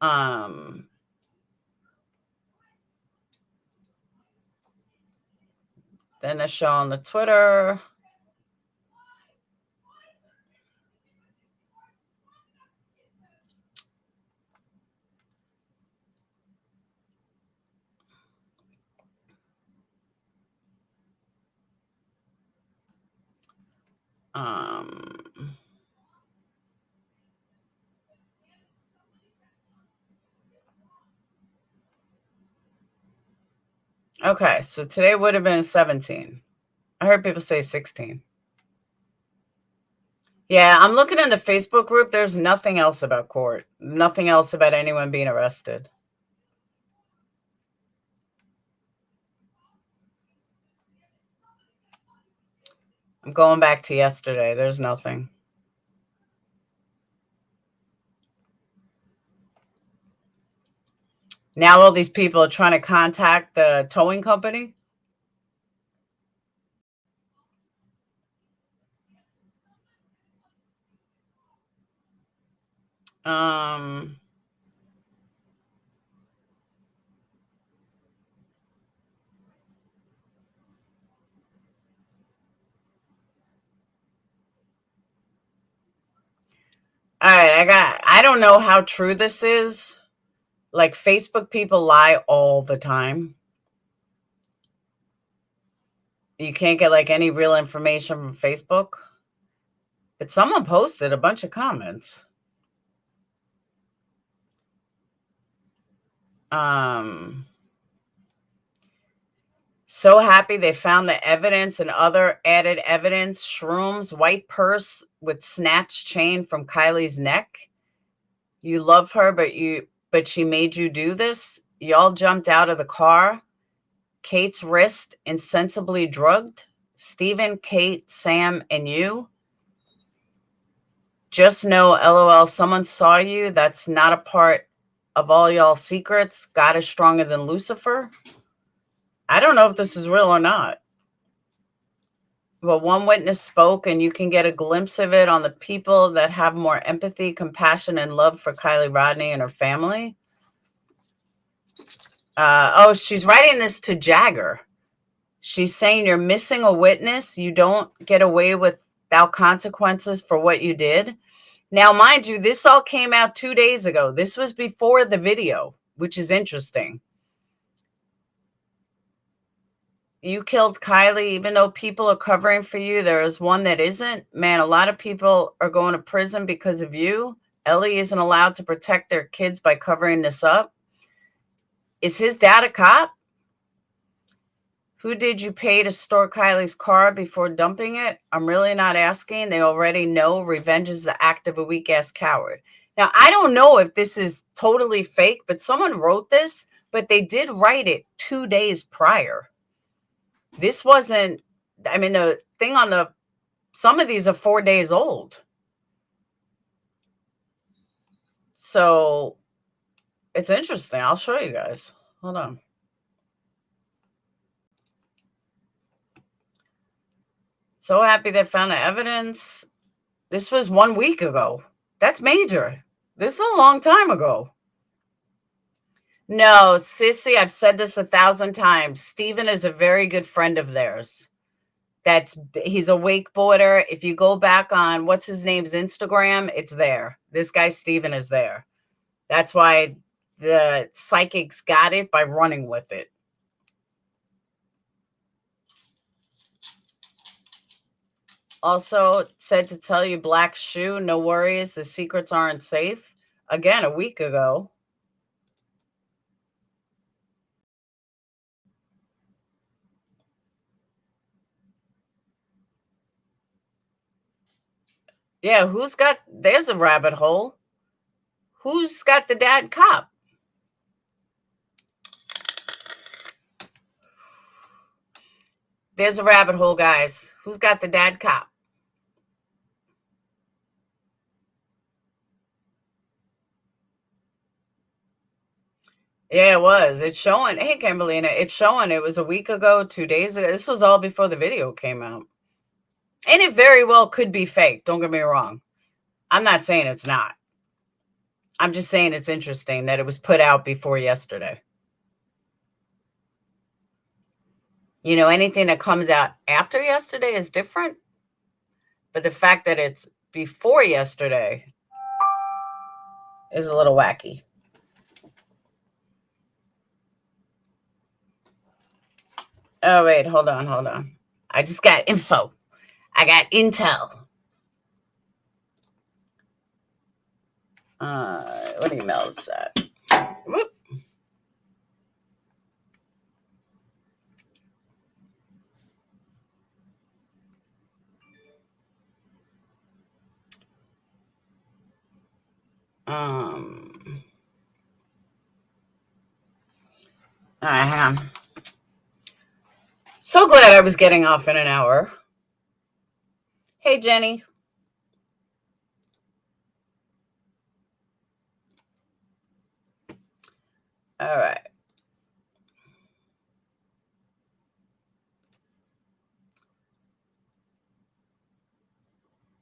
Then they're showing the Twitter. Okay, so today would have been 17. I heard people say 16. Yeah, I'm looking in the Facebook group. There's nothing else about court. Nothing else about anyone being arrested. I'm going back to yesterday. There's nothing. Now all these people are trying to contact the towing company. All right, I don't know how true this is. Like, Facebook people lie all the time. You can't get like any real information from Facebook. But someone posted a bunch of comments. So happy they found the evidence and other added evidence. Shrooms, white purse with snatched chain from Kylie's neck. You love her, but she made you do this. Y'all jumped out of the car. Kate's wrist insensibly drugged. Stephen, Kate, Sam, and you. Just know, LOL, someone saw you. That's not a part of all y'all secrets. God is stronger than Lucifer. I don't know if this is real or not. But one witness spoke, and you can get a glimpse of it on the people that have more empathy, compassion, and love for Kylie Rodney and her family. She's writing this to Jagger. She's saying you're missing a witness. You don't get away without consequences for what you did. Now, mind you, this all came out 2 days ago. This was before the video, which is interesting. You killed Kylie, even though people are covering for you. There is one that isn't. Man, a lot of people are going to prison because of you. Ellie isn't allowed to protect their kids by covering this up. Is his dad a cop? Who did you pay to store Kylie's car before dumping it? I'm really not asking. They already know revenge is the act of a weak-ass coward. Now, I don't know if this is totally fake, but someone wrote this, but they did write it 2 days prior. This wasn't, I mean, the thing on the Some of these are 4 days old. So it's interesting. I'll show you guys. Hold on. So happy they found the evidence. This was 1 week ago. That's major. This is a long time ago. No, Sissy, I've said this 1,000 times. Stephen is a very good friend of theirs. He's a wakeboarder. If you go back on what's his name's Instagram, it's there. This guy Stephen is there. That's why the psychics got it by running with it. Also said to tell you, Black Shoe, no worries, the secrets aren't safe. Again, a week ago. Yeah, there's a rabbit hole. Who's got the dad cop? There's a rabbit hole, guys. Who's got the dad cop? Yeah, it was. It's showing. Hey, Kimberlina, it's showing. It was a week ago, 2 days ago. This was all before the video came out. And it very well could be fake. Don't get me wrong. I'm not saying it's not. I'm just saying it's interesting that it was put out before yesterday. You know, anything that comes out after yesterday is different. But the fact that it's before yesterday is a little wacky. Oh, wait, hold on. I just got info. I got intel. What email is that? Whoop. Hang on. So glad I was getting off in an hour. Hey, Jenny. All right.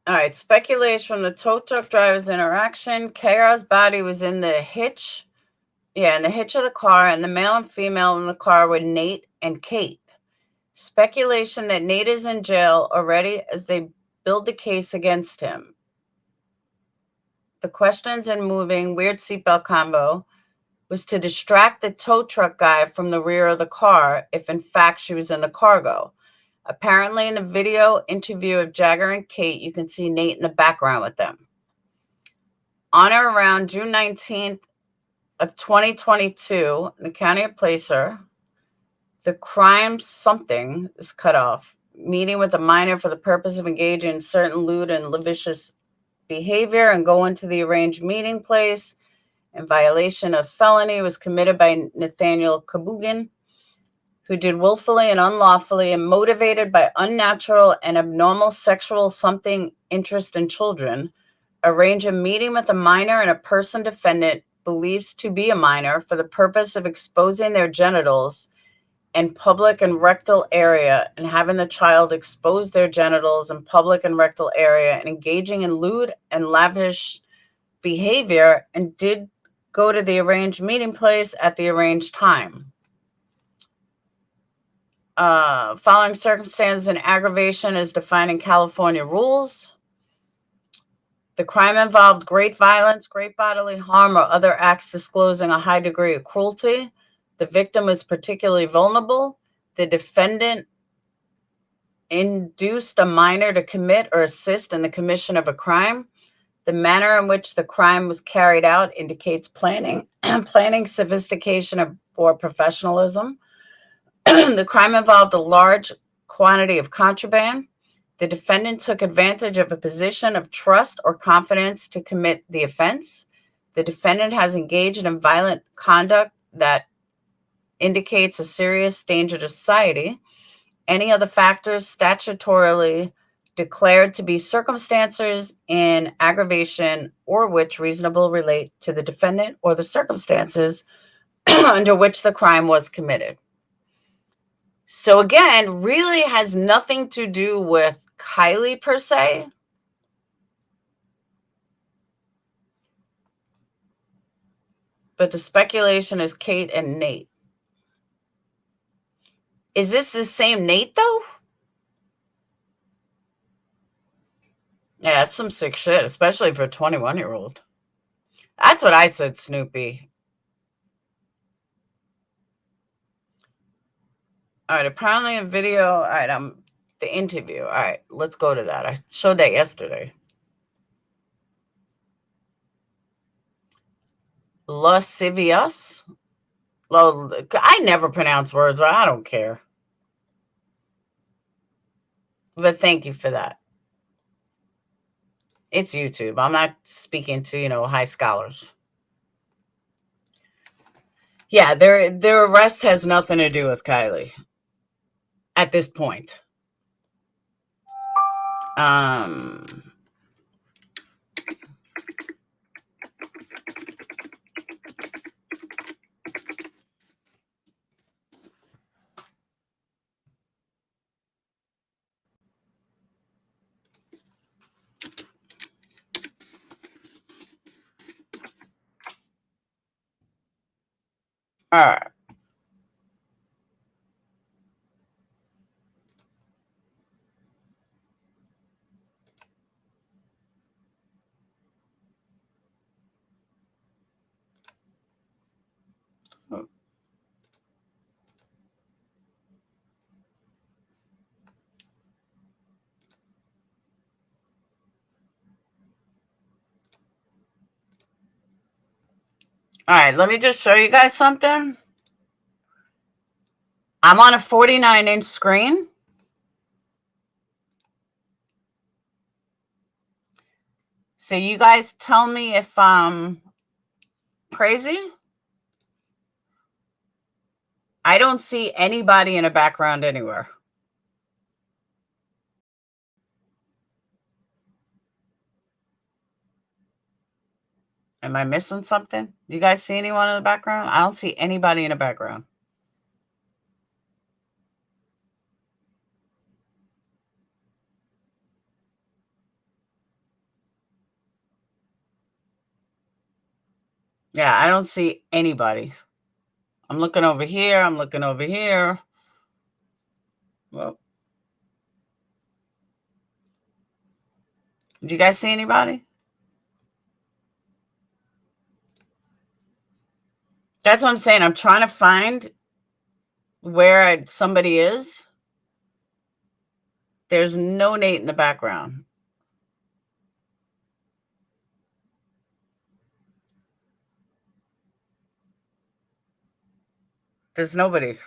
All right. Speculation from the tow truck driver's interaction. KR's body was in the hitch. Yeah, in the hitch of the car, and the male and female in the car were Nate and Kate. Speculation that Nate is in jail already as they build the case against him. The questions and moving weird seatbelt combo was to distract the tow truck guy from the rear of the car if in fact she was in the cargo. Apparently in the video interview of Jagger and Kate, you can see Nate in the background with them. On or around June 19th of 2022, in the county of Placer, the crime something is cut off. Meeting with a minor for the purpose of engaging in certain lewd and lascivious behavior and going to the arranged meeting place in violation of felony was committed by Nathaniel Kabugan, who did willfully and unlawfully and motivated by unnatural and abnormal sexual something interest in children, arrange a meeting with a minor and a person defendant believes to be a minor for the purpose of exposing their genitals in public and rectal area and having the child expose their genitals in public and rectal area and engaging in lewd and lavish behavior, and did go to the arranged meeting place at the arranged time. Following circumstances and aggravation is defined in California rules. The crime involved great violence, great bodily harm, or other acts disclosing a high degree of cruelty. The victim was particularly vulnerable. The defendant induced a minor to commit or assist in the commission of a crime. The manner in which the crime was carried out indicates planning, sophistication, or professionalism. The crime involved a large quantity of contraband. The defendant took advantage of a position of trust or confidence to commit the offense. The defendant has engaged in violent conduct that indicates a serious danger to society. Any other factors statutorily declared to be circumstances in aggravation or which reasonable relate to the defendant or the circumstances under which the crime was committed. So again, really has nothing to do with Kylie per se. But the speculation is Kate and Nate. Is this the same Nate, though? Yeah, it's some sick shit, especially for a 21-year-old. That's what I said, Snoopy. All right, apparently a video. All right, the interview. All right, let's go to that. I showed that yesterday. Lascivious. Well, I never pronounce words, but I don't care. But thank you for that. It's YouTube. I'm not speaking to, high scholars. Yeah, their arrest has nothing to do with Kylie at this point. All right. All right, let me just show you guys something. I'm on a 49-inch screen. So you guys tell me if I'm crazy. I don't see anybody in a background anywhere. Am I missing something? You guys see anyone in the background? I don't see anybody in the background. Yeah, I don't see anybody. I'm looking over here. I'm looking over here. Well, did you guys see anybody? That's what I'm saying. I'm trying to find where somebody is. There's no Nate in the background. There's nobody.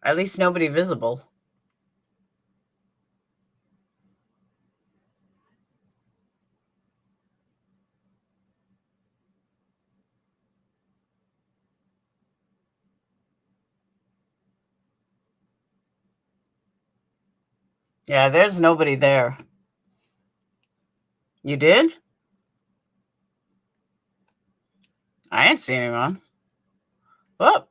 At least nobody visible. Yeah, there's nobody there. You did? I didn't see anyone. Oh.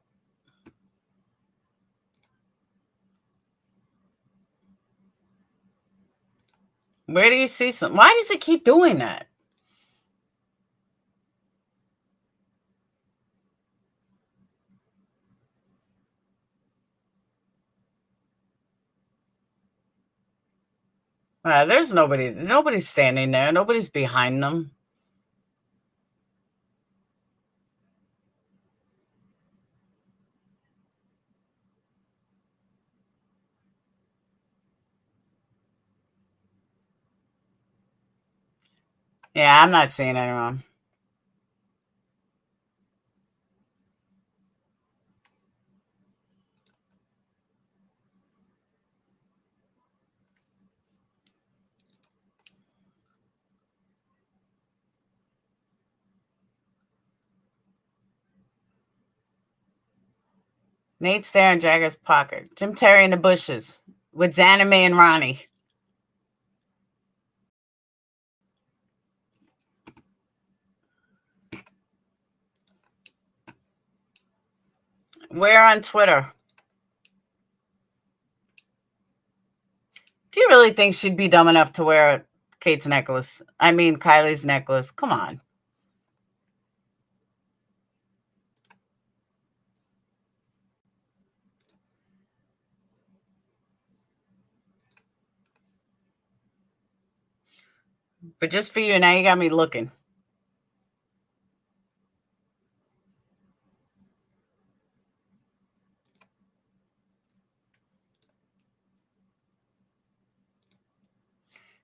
Where do you see some? Why does it keep doing that? There's nobody. Nobody's standing there. Nobody's behind them. Yeah, I'm not seeing anyone. Nate's there in Jagger's pocket. Jim Terry in the bushes with Zanime and Ronnie. Where on Twitter? Do you really think she'd be dumb enough to wear Kate's necklace? I mean, Kylie's necklace. Come on. But just for you, now you got me looking.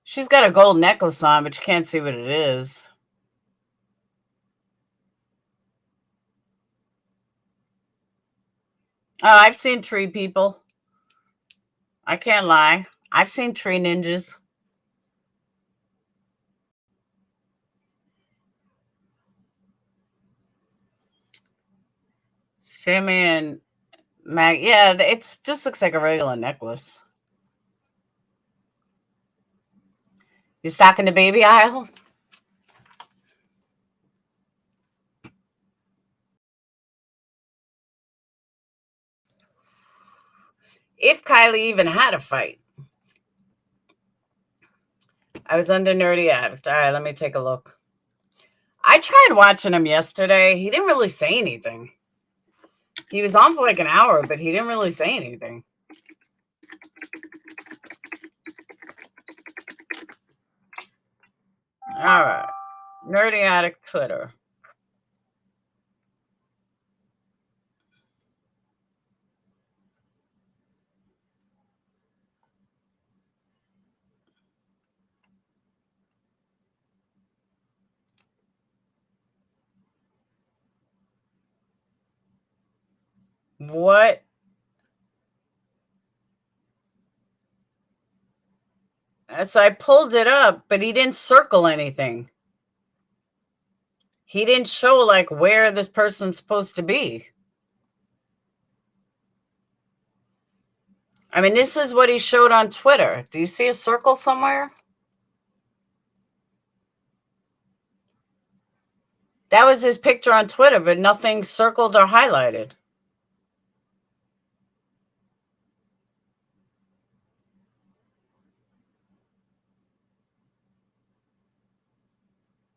She's got a gold necklace on, but you can't see what it is. Oh, I've seen tree people. I can't lie. I've seen tree ninjas. Sammy and Mag. Yeah, it just looks like a regular necklace. You stocking the baby aisle? If Kylie even had a fight. I was under Nerdy Addict. All right, let me take a look. I tried watching him yesterday. He didn't really say anything. He was on for like an hour, but he didn't really say anything. All right. Nerdy Addict Twitter. What? So I pulled it up, but he didn't circle anything. He didn't show like where this person's supposed to be. I mean, this is what he showed on Twitter. Do you see a circle somewhere? That was his picture on Twitter, but nothing circled or highlighted.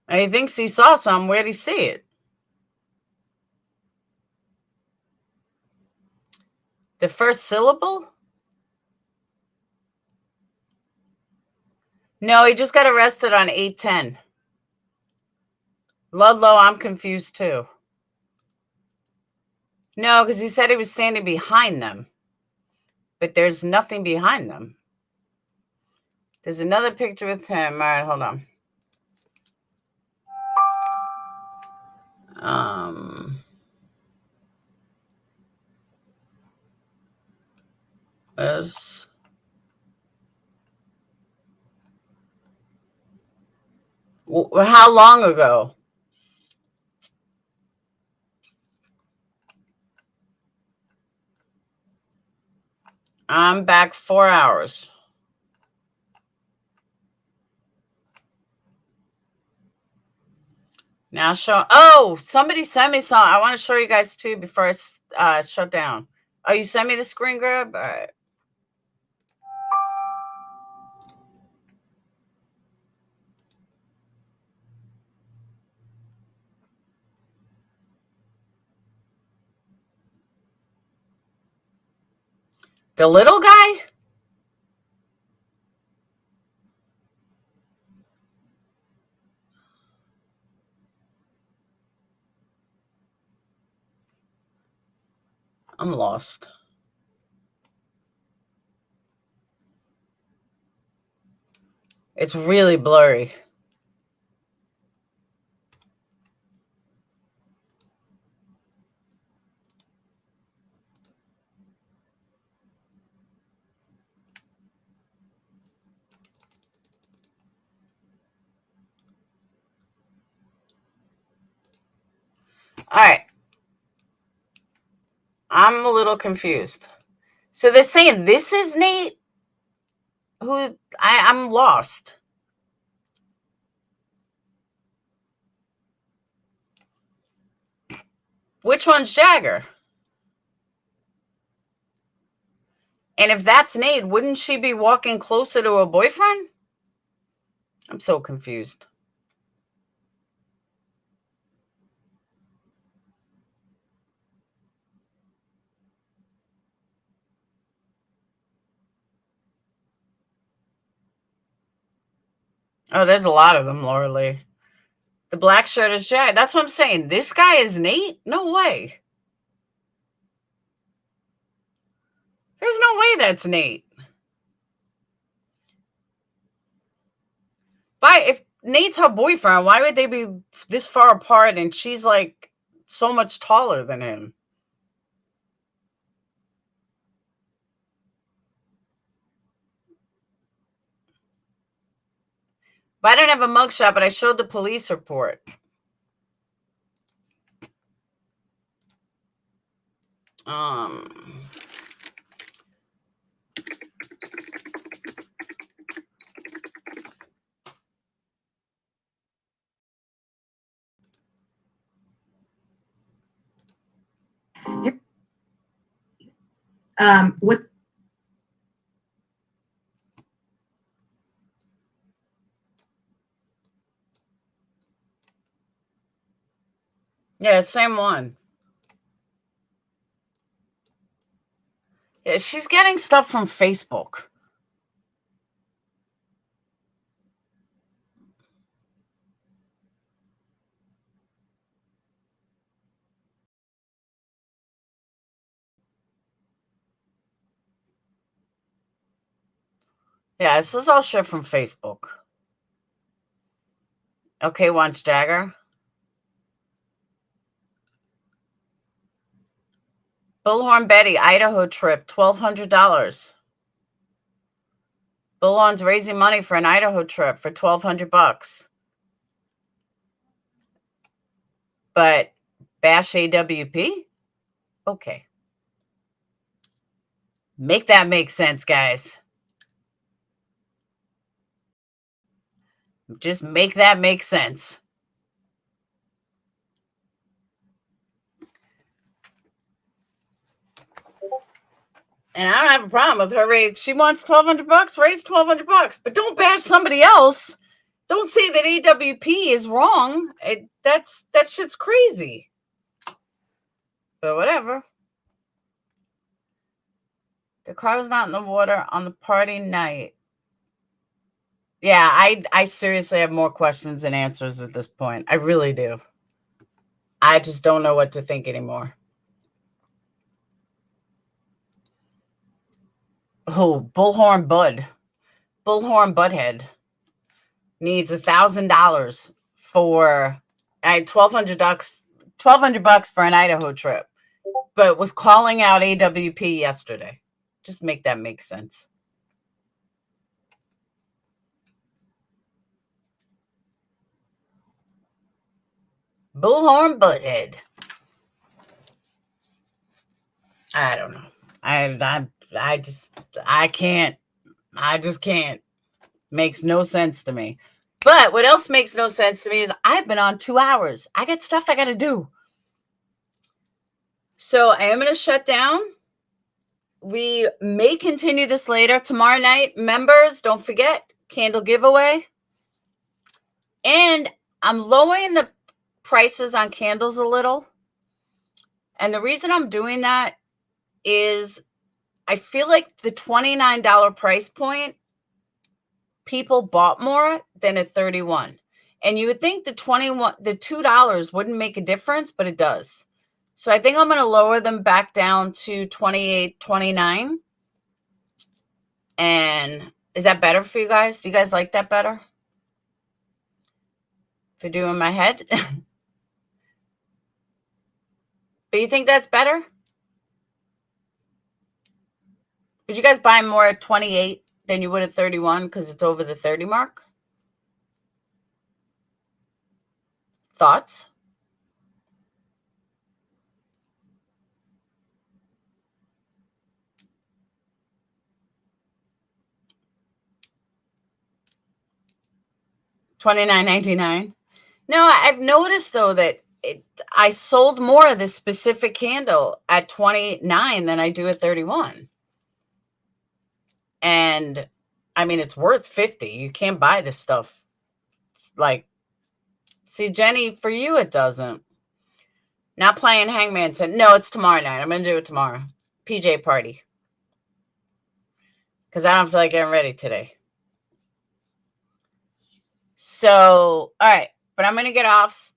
And he thinks he saw some. Where'd he see it? The first syllable? No, he just got arrested on 8/10. Ludlow, I'm confused too. No, because he said he was standing behind them. But there's nothing behind them. There's another picture with him. All right, hold on. How long ago? I'm back 4 hours. Now show. Oh, somebody sent me some. I want to show you guys too before I shut down. Oh, you sent me the screen grab? All right. The little guy? I'm lost. It's really blurry. All right. I'm a little confused. So they're saying this is Nate? I'm lost. Which one's Jagger? And if that's Nate, wouldn't she be walking closer to her boyfriend? I'm so confused. Oh, there's a lot of them, Laura Lee. The black shirt is Jag. That's what I'm saying. This guy is Nate? No way. There's no way that's Nate. But if Nate's her boyfriend, why would they be this far apart and she's like so much taller than him? But I didn't have a mugshot, but I showed the police report. Was Yeah, same one. Yeah, she's getting stuff from Facebook. Yeah, this is all shit from Facebook. Okay, wants Jagger. Bullhorn Betty, Idaho trip, $1,200. Bullhorn's raising money for an Idaho trip for $1,200. But bash AWP? Okay. Make that make sense, guys. Just make that make sense. And I don't have a problem with her raise. She wants $1,200. Raise $1,200, but don't bash somebody else. Don't say that AWP is wrong. That shit's crazy. But whatever. The car was not in the water on the party night. Yeah, I seriously have more questions than answers at this point. I really do. I just don't know what to think anymore. Oh, Bullhorn Bud. Bullhorn Butthead needs $1,000 for $1,200 for an Idaho trip, but was calling out AWP yesterday. Just make that make sense. Bullhorn Butthead. I don't know. I just can't. Makes no sense to me. But what else makes no sense to me is I've been on 2 hours. I got stuff I got to do. So I am going to shut down. We may continue this later. Tomorrow night, members, don't forget, candle giveaway. And I'm lowering the prices on candles a little. And the reason I'm doing that is I feel like the $29 price point, people bought more than at $31. And you would think the $2 wouldn't make a difference, but it does. So I think I'm going to lower them back down to $28, $29. And is that better for you guys? Do you guys like that better? For doing my head? But you think that's better? Would you guys buy more at 28 than you would at 31 because it's over the 30 mark? Thoughts? $29.99. No, I've noticed though that I sold more of this specific candle at 29 than I do at 31. And I mean, it's worth 50. You can't buy this stuff. Like, see, Jenny, for you, it doesn't. Not playing Hangman. No, it's tomorrow night. I'm going to do it tomorrow. PJ party. Because I don't feel like getting ready today. So, all right. But I'm going to get off.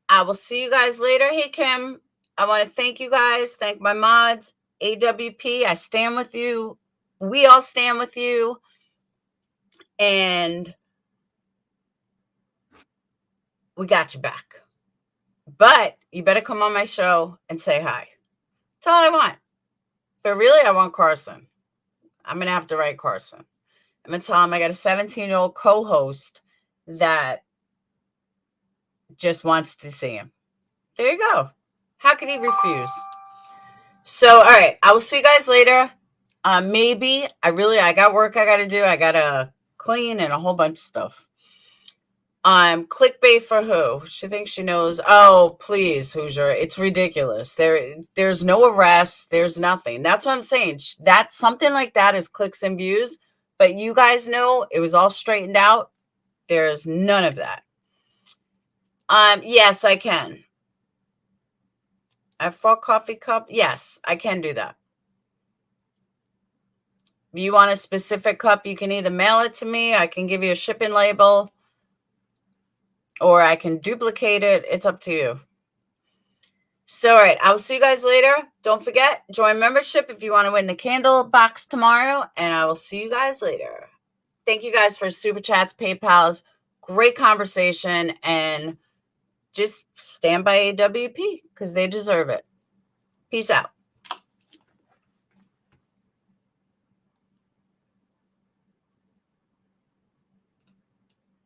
I will see you guys later. Hey, Kim. I want to thank you guys. Thank my mods. AWP, I stand with you. We all stand with you. And we got you back. But you better come on my show and say hi. That's all I want. But really, I want Carson. I'm going to have to write Carson. I'm going to tell him I got a 17-year-old co-host that just wants to see him. There you go. How could he refuse? So, all right. I will see you guys later. Maybe. I got work I got to do. I got to clean and a whole bunch of stuff. Clickbait for who? She thinks she knows. Oh, please, Hoosier. It's ridiculous. There's no arrests. There's nothing. That's what I'm saying. That something like that is clicks and views. But you guys know it was all straightened out. There's none of that. Yes, I can. I have 4 coffee cup. Yes, I can do that. If you want a specific cup, you can either mail it to me. I can give you a shipping label. Or I can duplicate it. It's up to you. So, all right. I will see you guys later. Don't forget, join membership if you want to win the candle box tomorrow. And I will see you guys later. Thank you guys for super chats, PayPals. Great conversation. And just stand by AWP because they deserve it. Peace out.